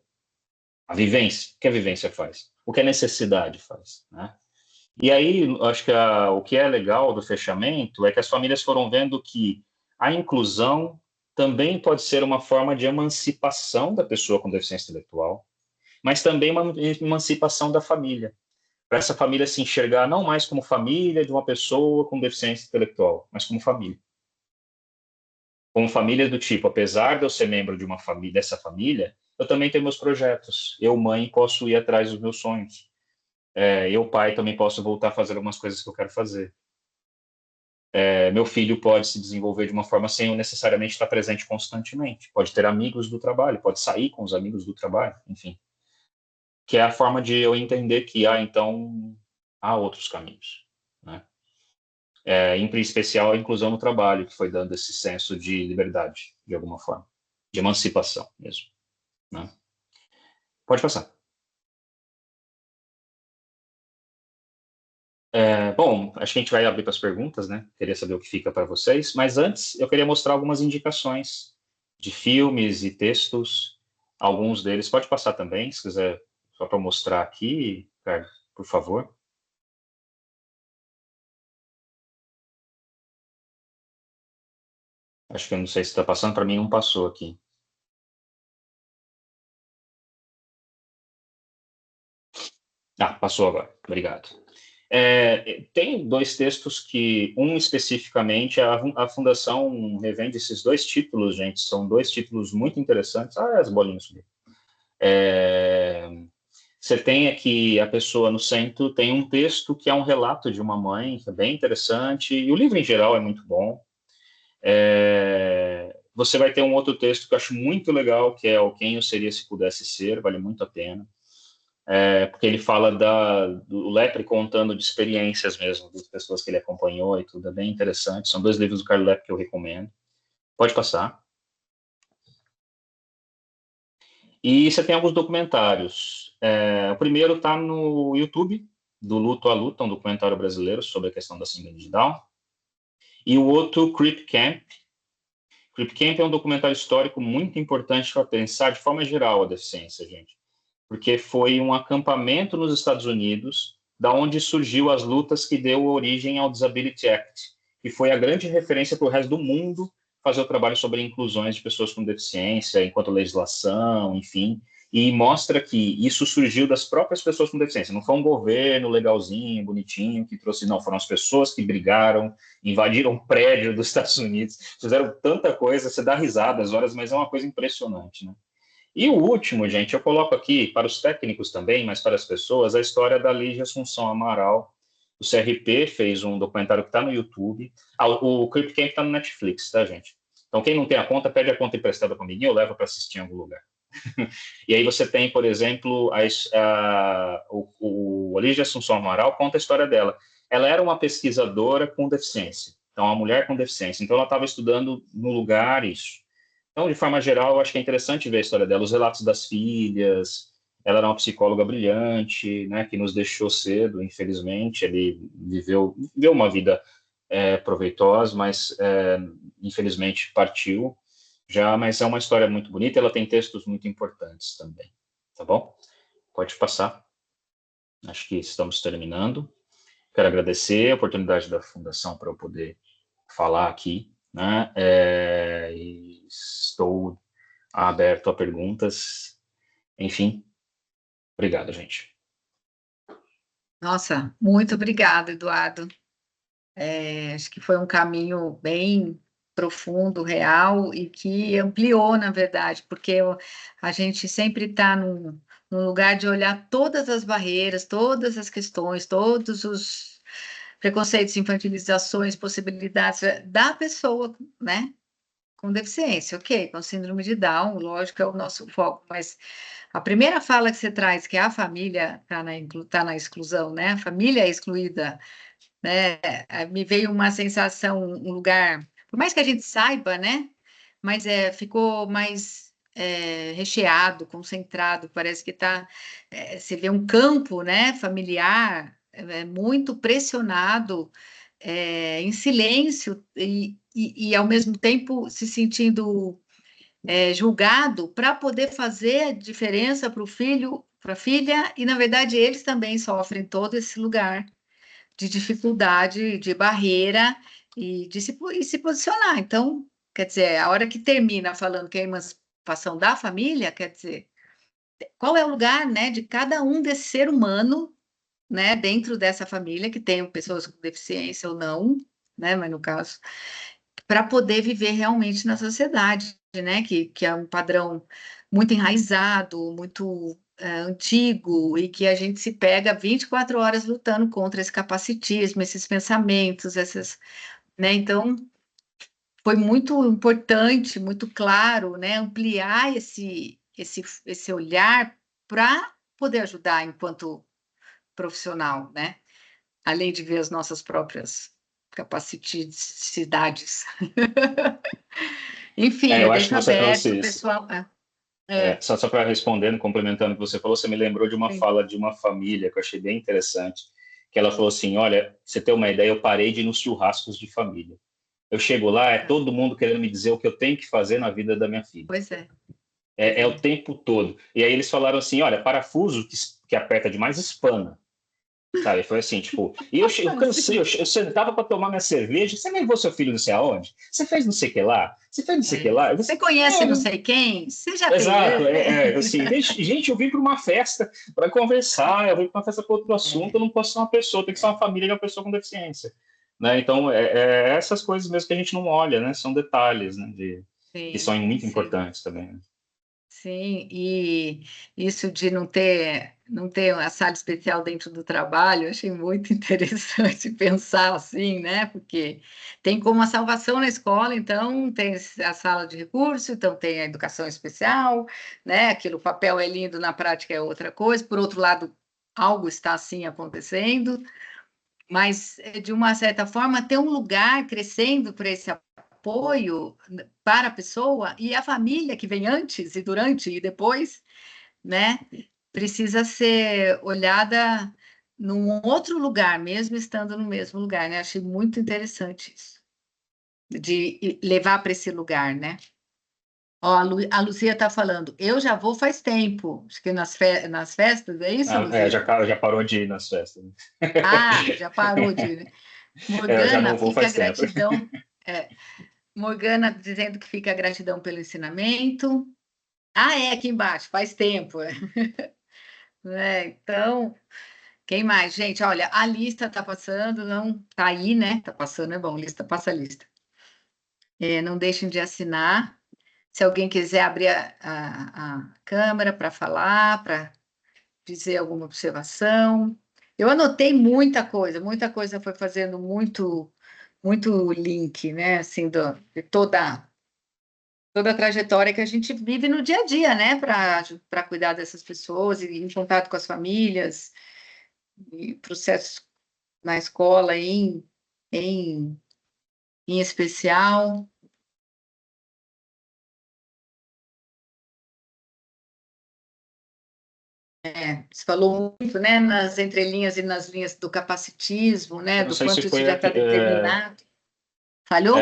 a vivência, o que a vivência faz? O que a necessidade faz? Né? E aí, acho que o que é legal do fechamento é que as famílias foram vendo que a inclusão também pode ser uma forma de emancipação da pessoa com deficiência intelectual, mas também uma emancipação da família, para essa família se enxergar não mais como família de uma pessoa com deficiência intelectual, mas como família. Como família do tipo, apesar de eu ser membro de uma família, dessa família, eu também tenho meus projetos. Eu, mãe, posso ir atrás dos meus sonhos. Eu, pai, também posso voltar a fazer algumas coisas que eu quero fazer. Meu filho pode se desenvolver de uma forma sem eu necessariamente estar presente constantemente. Pode ter amigos do trabalho, pode sair com os amigos do trabalho, enfim. Que é a forma de eu entender que então há outros caminhos, né? Em especial a inclusão no trabalho, que foi dando esse senso de liberdade, de alguma forma, de emancipação mesmo, né? Pode passar. Bom, acho que a gente vai abrir para as perguntas, né? Queria saber o que fica para vocês, mas antes eu queria mostrar algumas indicações de filmes e textos, alguns deles. Pode passar também, se quiser, só para mostrar aqui, Ricardo, por favor. Acho que eu não sei se está passando, para mim não passou aqui. Passou agora, obrigado. Tem dois textos que, um especificamente, a Fundação revende esses dois títulos, gente, são dois títulos muito interessantes. As bolinhas subiram. Você tem aqui a pessoa no centro, tem um texto que é um relato de uma mãe, que é bem interessante, e o livro em geral é muito bom. Você vai ter um outro texto que eu acho muito legal, que é o Quem Eu Seria Se Pudesse Ser, vale muito a pena. Porque ele fala do Lepre contando de experiências mesmo, das pessoas que ele acompanhou e tudo, é bem interessante. São dois livros do Carlos Lepre que eu recomendo. Pode passar. E você tem alguns documentários. O primeiro está no YouTube, do Luto à Luta, um documentário brasileiro sobre a questão da síndrome de Down. E o outro, Crip Camp. Crip Camp é um documentário histórico muito importante para pensar de forma geral a deficiência, gente. Porque foi um acampamento nos Estados Unidos, da onde surgiu as lutas que deu origem ao Disability Act, que foi a grande referência para o resto do mundo fazer o trabalho sobre inclusões de pessoas com deficiência, enquanto legislação, enfim, e mostra que isso surgiu das próprias pessoas com deficiência. Não foi um governo legalzinho, bonitinho, que trouxe, não, foram as pessoas que brigaram, invadiram um prédio dos Estados Unidos, fizeram tanta coisa, você dá risada às horas, mas é uma coisa impressionante, né? E o último, gente, eu coloco aqui para os técnicos também, mas para as pessoas, a história da Lígia Assunção Amaral. O CRP fez um documentário que está no YouTube. O Crip Camp está no Netflix, tá, gente? Então, quem não tem a conta, pede a conta emprestada comigo e eu levo para assistir em algum lugar. E aí você tem, por exemplo, a Lígia Assunção Amaral conta a história dela. Ela era uma pesquisadora com deficiência. Então, uma mulher com deficiência. Então, ela estava estudando no lugar isso. Então, de forma geral, eu acho que é interessante ver a história dela, os relatos das filhas. Ela era uma psicóloga brilhante, né, que nos deixou cedo, infelizmente. Ele viveu uma vida proveitosa, mas infelizmente partiu já. Mas é uma história muito bonita. Ela tem textos muito importantes também. Tá bom? Pode passar. Acho que estamos terminando. quero agradecer a oportunidade da Fundação para eu poder falar aqui, né? E estou aberto a perguntas. Enfim, obrigado, gente. Nossa, muito obrigada, Eduardo. Acho que foi um caminho bem profundo, real e que ampliou, na verdade, porque a gente sempre está num lugar de olhar todas as barreiras, todas as questões, todos os preconceitos, infantilizações, possibilidades da pessoa, né? Com deficiência, ok, com síndrome de Down, lógico, é o nosso foco, mas a primeira fala que você traz, que a família tá na exclusão, né? A família é excluída, né? Me veio uma sensação, um lugar, por mais que a gente saiba, né? Mas ficou mais recheado, concentrado, parece que tá, você vê um campo, né? Familiar, muito pressionado, em silêncio e ao mesmo tempo se sentindo julgado para poder fazer a diferença para o filho, para a filha, e na verdade eles também sofrem todo esse lugar de dificuldade, de barreira e se posicionar. Então, quer dizer, a hora que termina falando que é a emancipação da família, quer dizer, qual é o lugar, né, de cada um desse ser humano, né, dentro dessa família que tem pessoas com deficiência ou não, né, mas no caso para poder viver realmente na sociedade, né? Que é um padrão muito enraizado, muito antigo, e que a gente se pega 24 horas lutando contra esse capacitismo, esses pensamentos, essas, né? Então, foi muito importante, muito claro, né? Ampliar esse olhar para poder ajudar enquanto profissional, né? Além de ver as nossas próprias capacidades. Enfim, eu Eu acho que deixo você aberto, trouxe, pessoal. só para respondendo, complementando o que você falou, você me lembrou de uma Sim. fala de uma família que eu achei bem interessante, que ela falou assim, olha, você tem uma ideia, eu parei de ir nos churrascos de família. Eu chego lá, é todo mundo querendo me dizer o que eu tenho que fazer na vida da minha filha. Pois é, pois É o é. tempo todo. E aí eles falaram assim, olha, parafuso que aperta demais espana. Sabe, foi assim, tipo, e eu cansei, eu sentava para tomar minha cerveja, você levou seu filho não sei aonde? Você fez não sei o que lá? Você fez não sei o que lá? Eu Você disse, conhece não sei quem? Você já teve. exato, assim, gente, eu vim para uma festa para conversar, eu vim para uma festa para outro assunto, eu não posso ser uma pessoa, tem que ser uma família de uma pessoa com deficiência, né? Então, essas coisas mesmo que a gente não olha, né? São detalhes, né? Que Sim, são muito sim. importantes também, né? Sim, e isso de não ter uma sala especial dentro do trabalho, eu achei muito interessante pensar assim, né? Porque tem como a salvação na escola, então tem a sala de recurso, então tem a educação especial, né? Aquilo, o papel é lindo, na prática é outra coisa. Por outro lado, algo está assim acontecendo, mas de uma certa forma ter um lugar crescendo para esse apoio para a pessoa e a família que vem antes e durante e depois, né, precisa ser olhada num outro lugar, mesmo estando no mesmo lugar, né? Achei muito interessante isso, de levar para esse lugar, né? Ó, a Luzia está falando, eu já vou faz tempo, acho que nas festas, é isso, Luzia? Já parou de ir nas festas, né? Ah, já parou de, né? Eu já Morgana, não vou fica a faz tempo. gratidão. Morgana dizendo que fica a gratidão pelo ensinamento. Ah, é aqui embaixo, faz tempo. Né? Então, quem mais? Gente, olha, a lista está passando, não está aí, né? Está passando, é bom, lista, passa a lista. Não deixem de assinar. Se alguém quiser abrir a câmera para falar, para dizer alguma observação. Eu anotei muita coisa foi fazendo muito link, né? Assim, de toda a trajetória que a gente vive no dia a dia, né, para cuidar dessas pessoas e em contato com as famílias, e processos na escola em, em especial. Você falou muito, né, nas entrelinhas e nas linhas do capacitismo, né, Eu não do sei se quanto isso foi já está aqui. determinado. Falhou?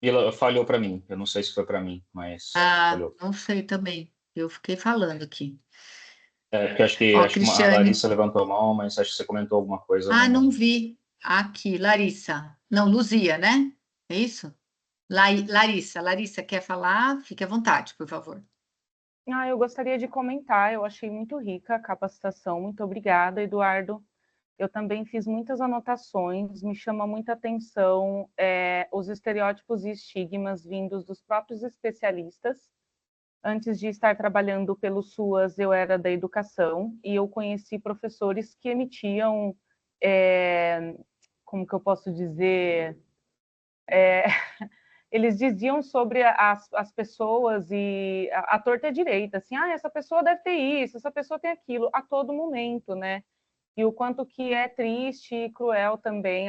Ela falhou para mim. Eu não sei se foi para mim, mas Ah, falhou. não sei também. Eu fiquei falando aqui. Porque Ó, acho que a Cristiane. Larissa levantou a mão, mas acho que você comentou alguma coisa, Ah, não não. vi. Aqui, Larissa. Não, Luzia, né? É isso? Larissa. Larissa, quer falar? Fique à vontade, por favor. Eu gostaria de comentar, eu achei muito rica a capacitação, muito obrigada, Eduardo. Eu também fiz muitas anotações, me chama muita atenção os estereótipos e estigmas vindos dos próprios especialistas. Antes de estar trabalhando pelo SUAS, eu era da educação e eu conheci professores que emitiam, como que eu posso dizer, eles diziam sobre as pessoas e a torta é direita, assim, essa pessoa deve ter isso, essa pessoa tem aquilo, a todo momento, né? E o quanto que é triste e cruel também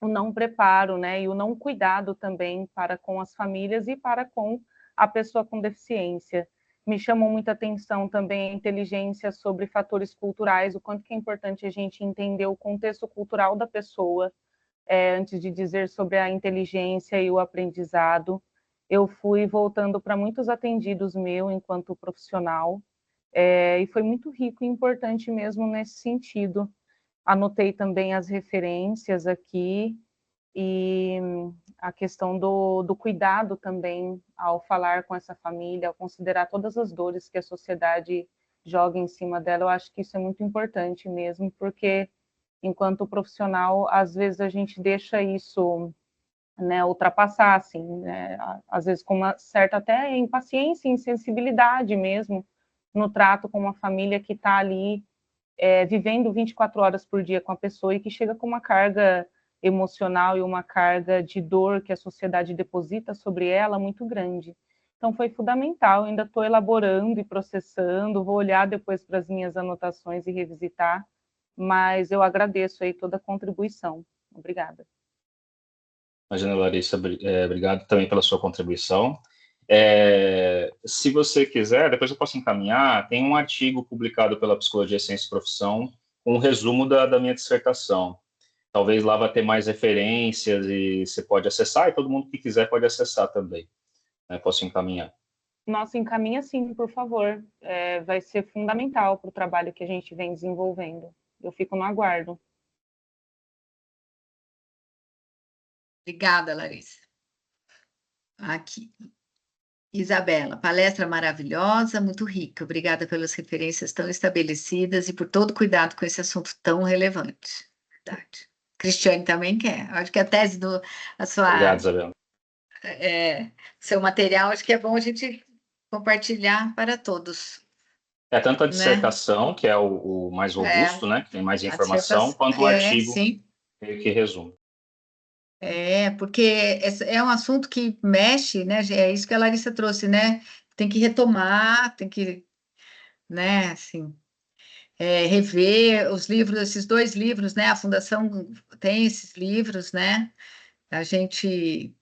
o não preparo, né? E o não cuidado também para com as famílias e para com a pessoa com deficiência. Me chamou muita atenção também a inteligência sobre fatores culturais, o quanto que é importante a gente entender o contexto cultural da pessoa, antes de dizer sobre a inteligência e o aprendizado. Eu fui voltando para muitos atendidos meus enquanto profissional, e foi muito rico e importante mesmo nesse sentido. Anotei também as referências aqui e a questão do cuidado também ao falar com essa família, ao considerar todas as dores que a sociedade joga em cima dela. Eu acho que isso é muito importante mesmo, porque enquanto profissional, às vezes a gente deixa isso, né, ultrapassar, assim, né, às vezes com uma certa até impaciência, insensibilidade mesmo, no trato com uma família que está ali vivendo 24 horas por dia com a pessoa e que chega com uma carga emocional e uma carga de dor que a sociedade deposita sobre ela muito grande. Então foi fundamental, ainda estou elaborando e processando, vou olhar depois para as minhas anotações e revisitar, mas eu agradeço aí toda a contribuição. Obrigada. Imagina, Larissa, obrigado também pela sua contribuição. Se você quiser, depois eu posso encaminhar, tem um artigo publicado pela Psicologia Ciência e Profissão, com um resumo da minha dissertação. Talvez lá vai ter mais referências e você pode acessar, e todo mundo que quiser pode acessar também, né? Posso encaminhar. Nossa, encaminha sim, por favor. Vai ser fundamental para o trabalho que a gente vem desenvolvendo. Eu fico no aguardo. Obrigada, Larissa. Aqui. Isabela, palestra maravilhosa, muito rica. Obrigada pelas referências tão estabelecidas e por todo o cuidado com esse assunto tão relevante. Verdade. Cristiane também quer. Acho que a tese a Obrigado, sua, Isabela. seu material, acho que é bom a gente compartilhar para todos, Tanto a né? dissertação, que é o mais É, robusto, né, que tem mais a informação, dissertação, quanto o artigo sim. que resume. Porque esse é um assunto que mexe, né? É isso que a Larissa trouxe, né? Tem que retomar, tem que, né, assim, rever os livros, esses dois livros, né? A Fundação tem esses livros, né? A gente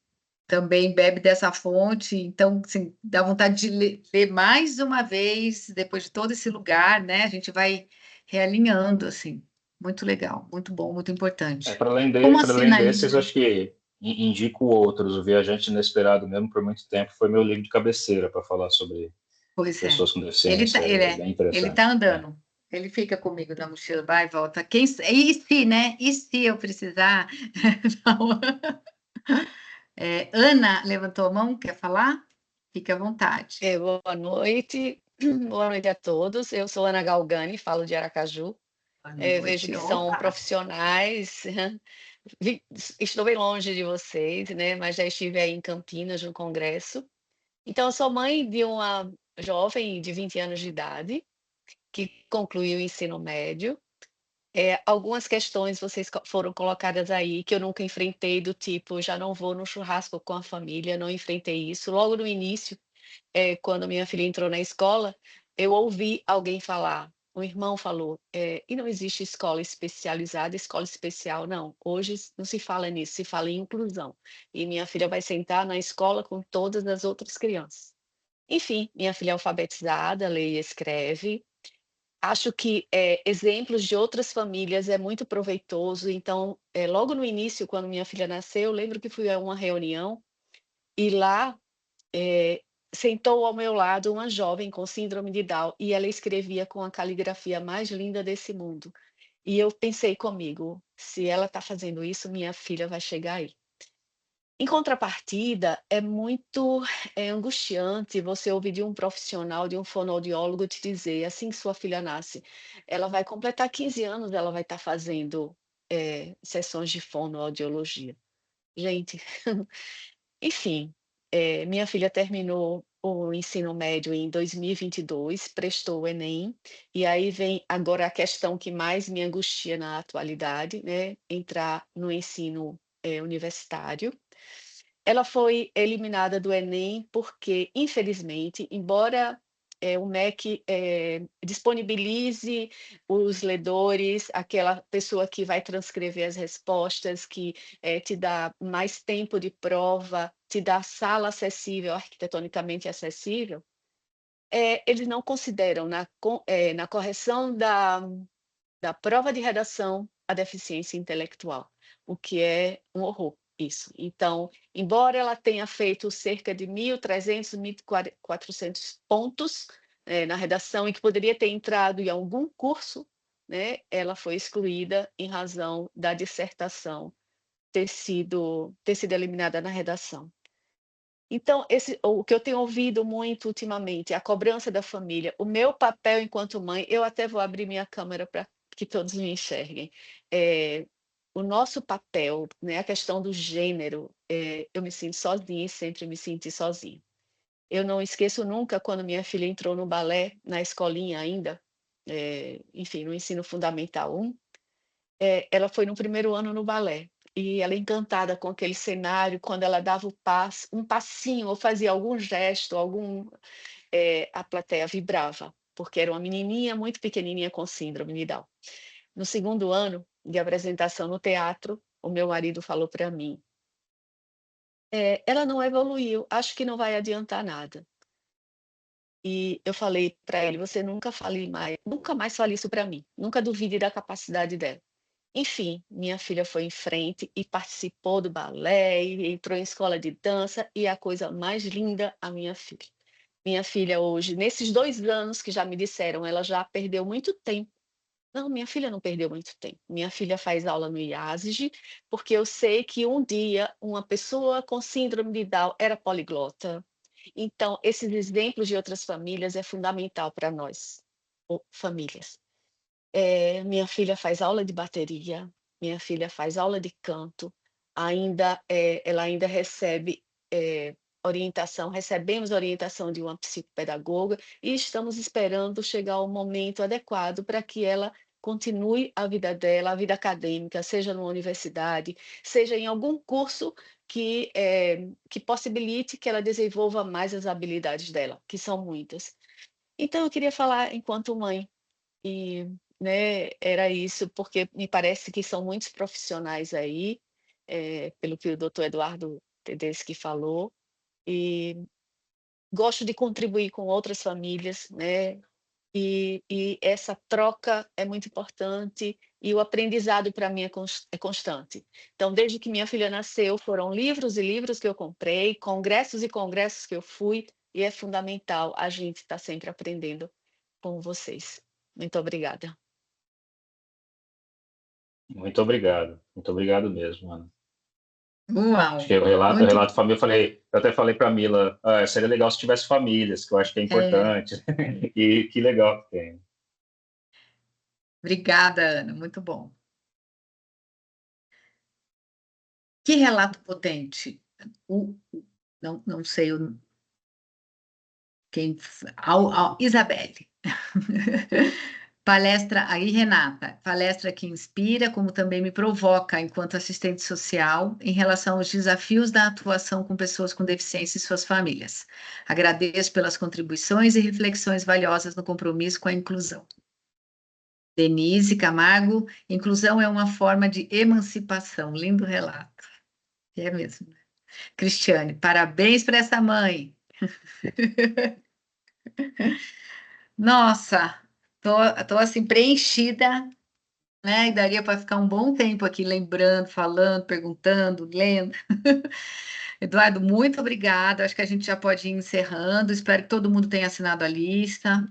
também bebe dessa fonte, então, assim, dá vontade de ler mais uma vez, depois de todo esse lugar, né? A gente vai realinhando, assim. Muito legal, muito bom, muito importante. Como Para além assina desses, livro? acho que indico outros. O Viajante Inesperado, mesmo por muito tempo, foi meu livro de cabeceira para falar sobre Pois é. pessoas com deficiência. É bem Ele tá interessante. andando. Ele fica comigo na mochila, vai e volta. E se, né? E se eu precisar? Não. Ana levantou a mão, quer falar? Fique à vontade. Boa noite, boa noite a todos. Eu sou Ana Galgani, falo de Aracaju. Boa Vejo noite. que são Opa! profissionais. Estou bem longe de vocês, né? Mas já estive aí em Campinas, no congresso. Então, eu sou mãe de uma jovem de 20 anos de idade, que concluiu o ensino médio. Algumas questões foram colocadas aí que eu nunca enfrentei, do tipo, já não vou no churrasco com a família, não enfrentei isso. Logo no início, quando minha filha entrou na escola, eu ouvi alguém falar, um irmão falou, e não existe escola especializada, escola especial, não. Hoje não se fala nisso, se fala em inclusão. E minha filha vai sentar na escola com todas as outras crianças. Enfim, minha filha é alfabetizada, lê e escreve. Acho que exemplos de outras famílias é muito proveitoso. Então, logo no início, quando minha filha nasceu, eu lembro que fui a uma reunião e lá sentou ao meu lado uma jovem com síndrome de Down e ela escrevia com a caligrafia mais linda desse mundo. E eu pensei comigo, se ela está fazendo isso, minha filha vai chegar aí. Em contrapartida, é muito angustiante você ouvir de um profissional, de um fonoaudiólogo te dizer, assim que sua filha nasce, ela vai completar 15 anos, ela vai estar fazendo, sessões de fonoaudiologia. Gente, enfim, minha filha terminou o ensino médio em 2022, prestou o Enem, e aí vem agora a questão que mais me angustia na atualidade, né, entrar no ensino, universitário. Ela foi eliminada do Enem porque, infelizmente, embora, o MEC, disponibilize os ledores, aquela pessoa que vai transcrever as respostas, que, te dá mais tempo de prova, te dá sala acessível, arquitetonicamente acessível, eles não consideram na correção da prova de redação a deficiência intelectual, o que é um horror isso. Então, embora ela tenha feito cerca de 1.300, 1.400 pontos, na redação e que poderia ter entrado em algum curso, né, ela foi excluída em razão da dissertação ter sido eliminada na redação. Então, o que eu tenho ouvido muito ultimamente é a cobrança da família. O meu papel enquanto mãe, eu até vou abrir minha câmera para que todos me enxerguem. O nosso papel, né, a questão do gênero, eu me sinto sozinha e sempre me senti sozinha. Eu não esqueço nunca quando minha filha entrou no balé, na escolinha ainda, enfim, no ensino fundamental 1, ela foi no primeiro ano no balé, e ela encantada com aquele cenário, quando ela dava um passinho ou fazia algum gesto, a plateia vibrava, porque era uma menininha muito pequenininha com síndrome de Down. No segundo ano de apresentação no teatro, o meu marido falou para mim: ela não evoluiu, acho que não vai adiantar nada. E eu falei para ele: "Você nunca mais fale isso para mim, nunca duvide da capacidade dela". Enfim, minha filha foi em frente e participou do balé, e entrou em escola de dança, e a coisa mais linda, a minha filha. Minha filha hoje, nesses 2 anos que já me disseram, ela já perdeu muito tempo. Não, minha filha não perdeu muito tempo. Minha filha faz aula no IASG, porque eu sei que um dia uma pessoa com síndrome de Down era poliglota. Então, esses exemplos de outras famílias é fundamental para nós, famílias. Minha filha faz aula de bateria, minha filha faz aula de canto, ela ainda recebe, recebemos orientação de uma psicopedagoga e estamos esperando chegar o momento adequado para que ela continue a vida dela, a vida acadêmica, seja numa universidade, seja em algum curso que possibilite que ela desenvolva mais as habilidades dela, que são muitas. Então eu queria falar enquanto mãe, e, né, era isso, porque me parece que são muitos profissionais aí, pelo que o doutor Eduardo Tedeschi falou, e gosto de contribuir com outras famílias, né, e essa troca é muito importante, e o aprendizado para mim é constante. Então, desde que minha filha nasceu, foram livros e livros que eu comprei, congressos e congressos que eu fui, e é fundamental a gente estar sempre aprendendo com vocês. Muito obrigada. Muito obrigado mesmo, Ana. Acho Uau! que o Muito relato família, eu até falei para a Mila, seria legal se tivesse famílias, que eu acho que é é, importante, e que legal que tem. obrigada, Ana, muito bom. Que relato potente. Não sei quem. Isabelle. Palestra aí, Renata. Palestra que inspira, como também me provoca, enquanto assistente social, em relação aos desafios da atuação com pessoas com deficiência e suas famílias. Agradeço pelas contribuições e reflexões valiosas no compromisso com a inclusão. Denise Camargo, inclusão é uma forma de emancipação. Lindo relato. É mesmo. Cristiane, parabéns para essa mãe. Nossa, tô assim preenchida né? E daria para ficar um bom tempo aqui lembrando, falando, perguntando, lendo. Eduardo, muito obrigada. Acho que a gente já pode ir encerrando. Espero que todo mundo tenha assinado a lista.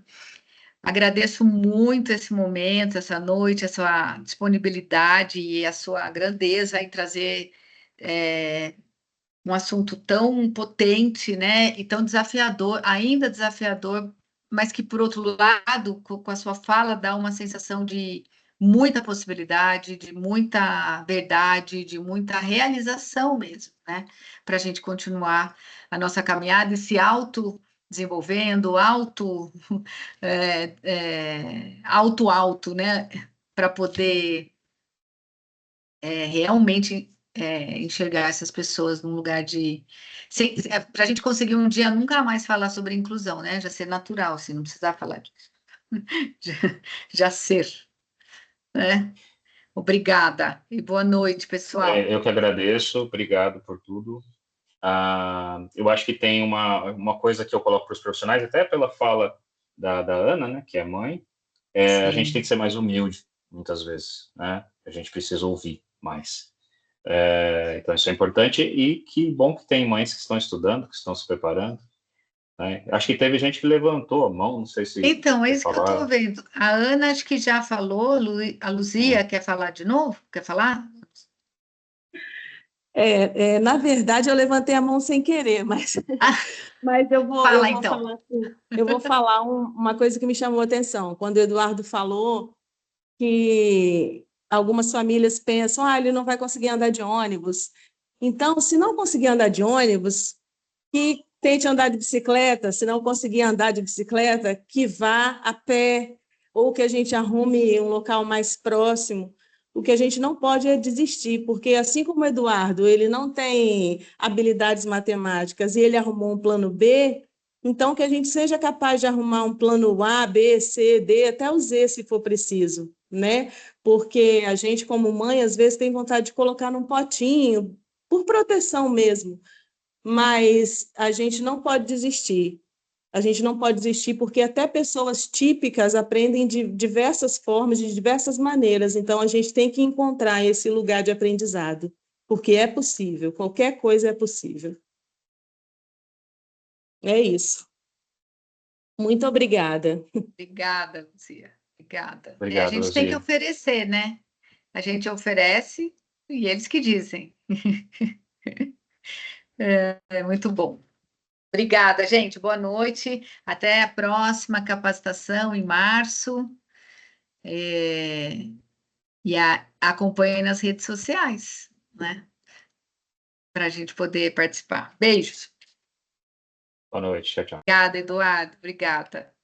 Agradeço muito esse momento, essa noite, a sua disponibilidade e a sua grandeza em trazer um assunto tão potente, né? E tão desafiador, ainda desafiador, mas que, por outro lado, com a sua fala, dá uma sensação de muita possibilidade, de muita verdade, de muita realização mesmo, né? Para a gente continuar a nossa caminhada e se auto-desenvolvendo, alto, né? Para poder realmente enxergar essas pessoas num lugar de... Para a gente conseguir um dia nunca mais falar sobre inclusão, né? Já ser natural, assim, não precisar falar disso. Já, já ser, né? Obrigada e boa noite, pessoal. Eu que agradeço, obrigado por tudo. Eu acho que tem uma coisa que eu coloco para os profissionais, até pela fala da Ana, né, que é mãe, a gente tem que ser mais humilde, muitas vezes, né? A gente precisa ouvir mais. Então, isso é importante e que bom que tem mães que estão estudando, que estão se preparando, né? Acho que teve gente que levantou a mão, não sei se Então, é quer isso que eu estou falar. vendo. A Ana, acho que já falou, a Luzia quer falar de novo? Quer falar? Na verdade, eu levantei a mão sem querer, mas, mas eu Fala, vou então. falar assim, eu vou falar uma coisa que me chamou a atenção. Quando o Eduardo falou que algumas famílias pensam, ele não vai conseguir andar de ônibus. Então, se não conseguir andar de ônibus, que tente andar de bicicleta, se não conseguir andar de bicicleta, que vá a pé, ou que a gente arrume um local mais próximo. O que a gente não pode é desistir, porque assim como o Eduardo, ele não tem habilidades matemáticas e ele arrumou um plano B, então que a gente seja capaz de arrumar um plano A, B, C, D, até o Z, se for preciso, né? Porque a gente, como mãe, às vezes tem vontade de colocar num potinho, por proteção mesmo, mas a gente não pode desistir. A gente não pode desistir porque até pessoas típicas aprendem de diversas formas, de diversas maneiras. Então, a gente tem que encontrar esse lugar de aprendizado, porque é possível, qualquer coisa é possível. É isso. Muito obrigada. Obrigada, Luzia. Obrigada. A Obrigado, gente tem que Luzia. oferecer, né? A gente oferece e eles que dizem. É muito bom. Obrigada, gente. Boa noite. Até a próxima capacitação em março. E acompanhe nas redes sociais, né? Para a gente poder participar. Beijos. Boa noite, tchau, tchau. Obrigada, Eduardo. Obrigada.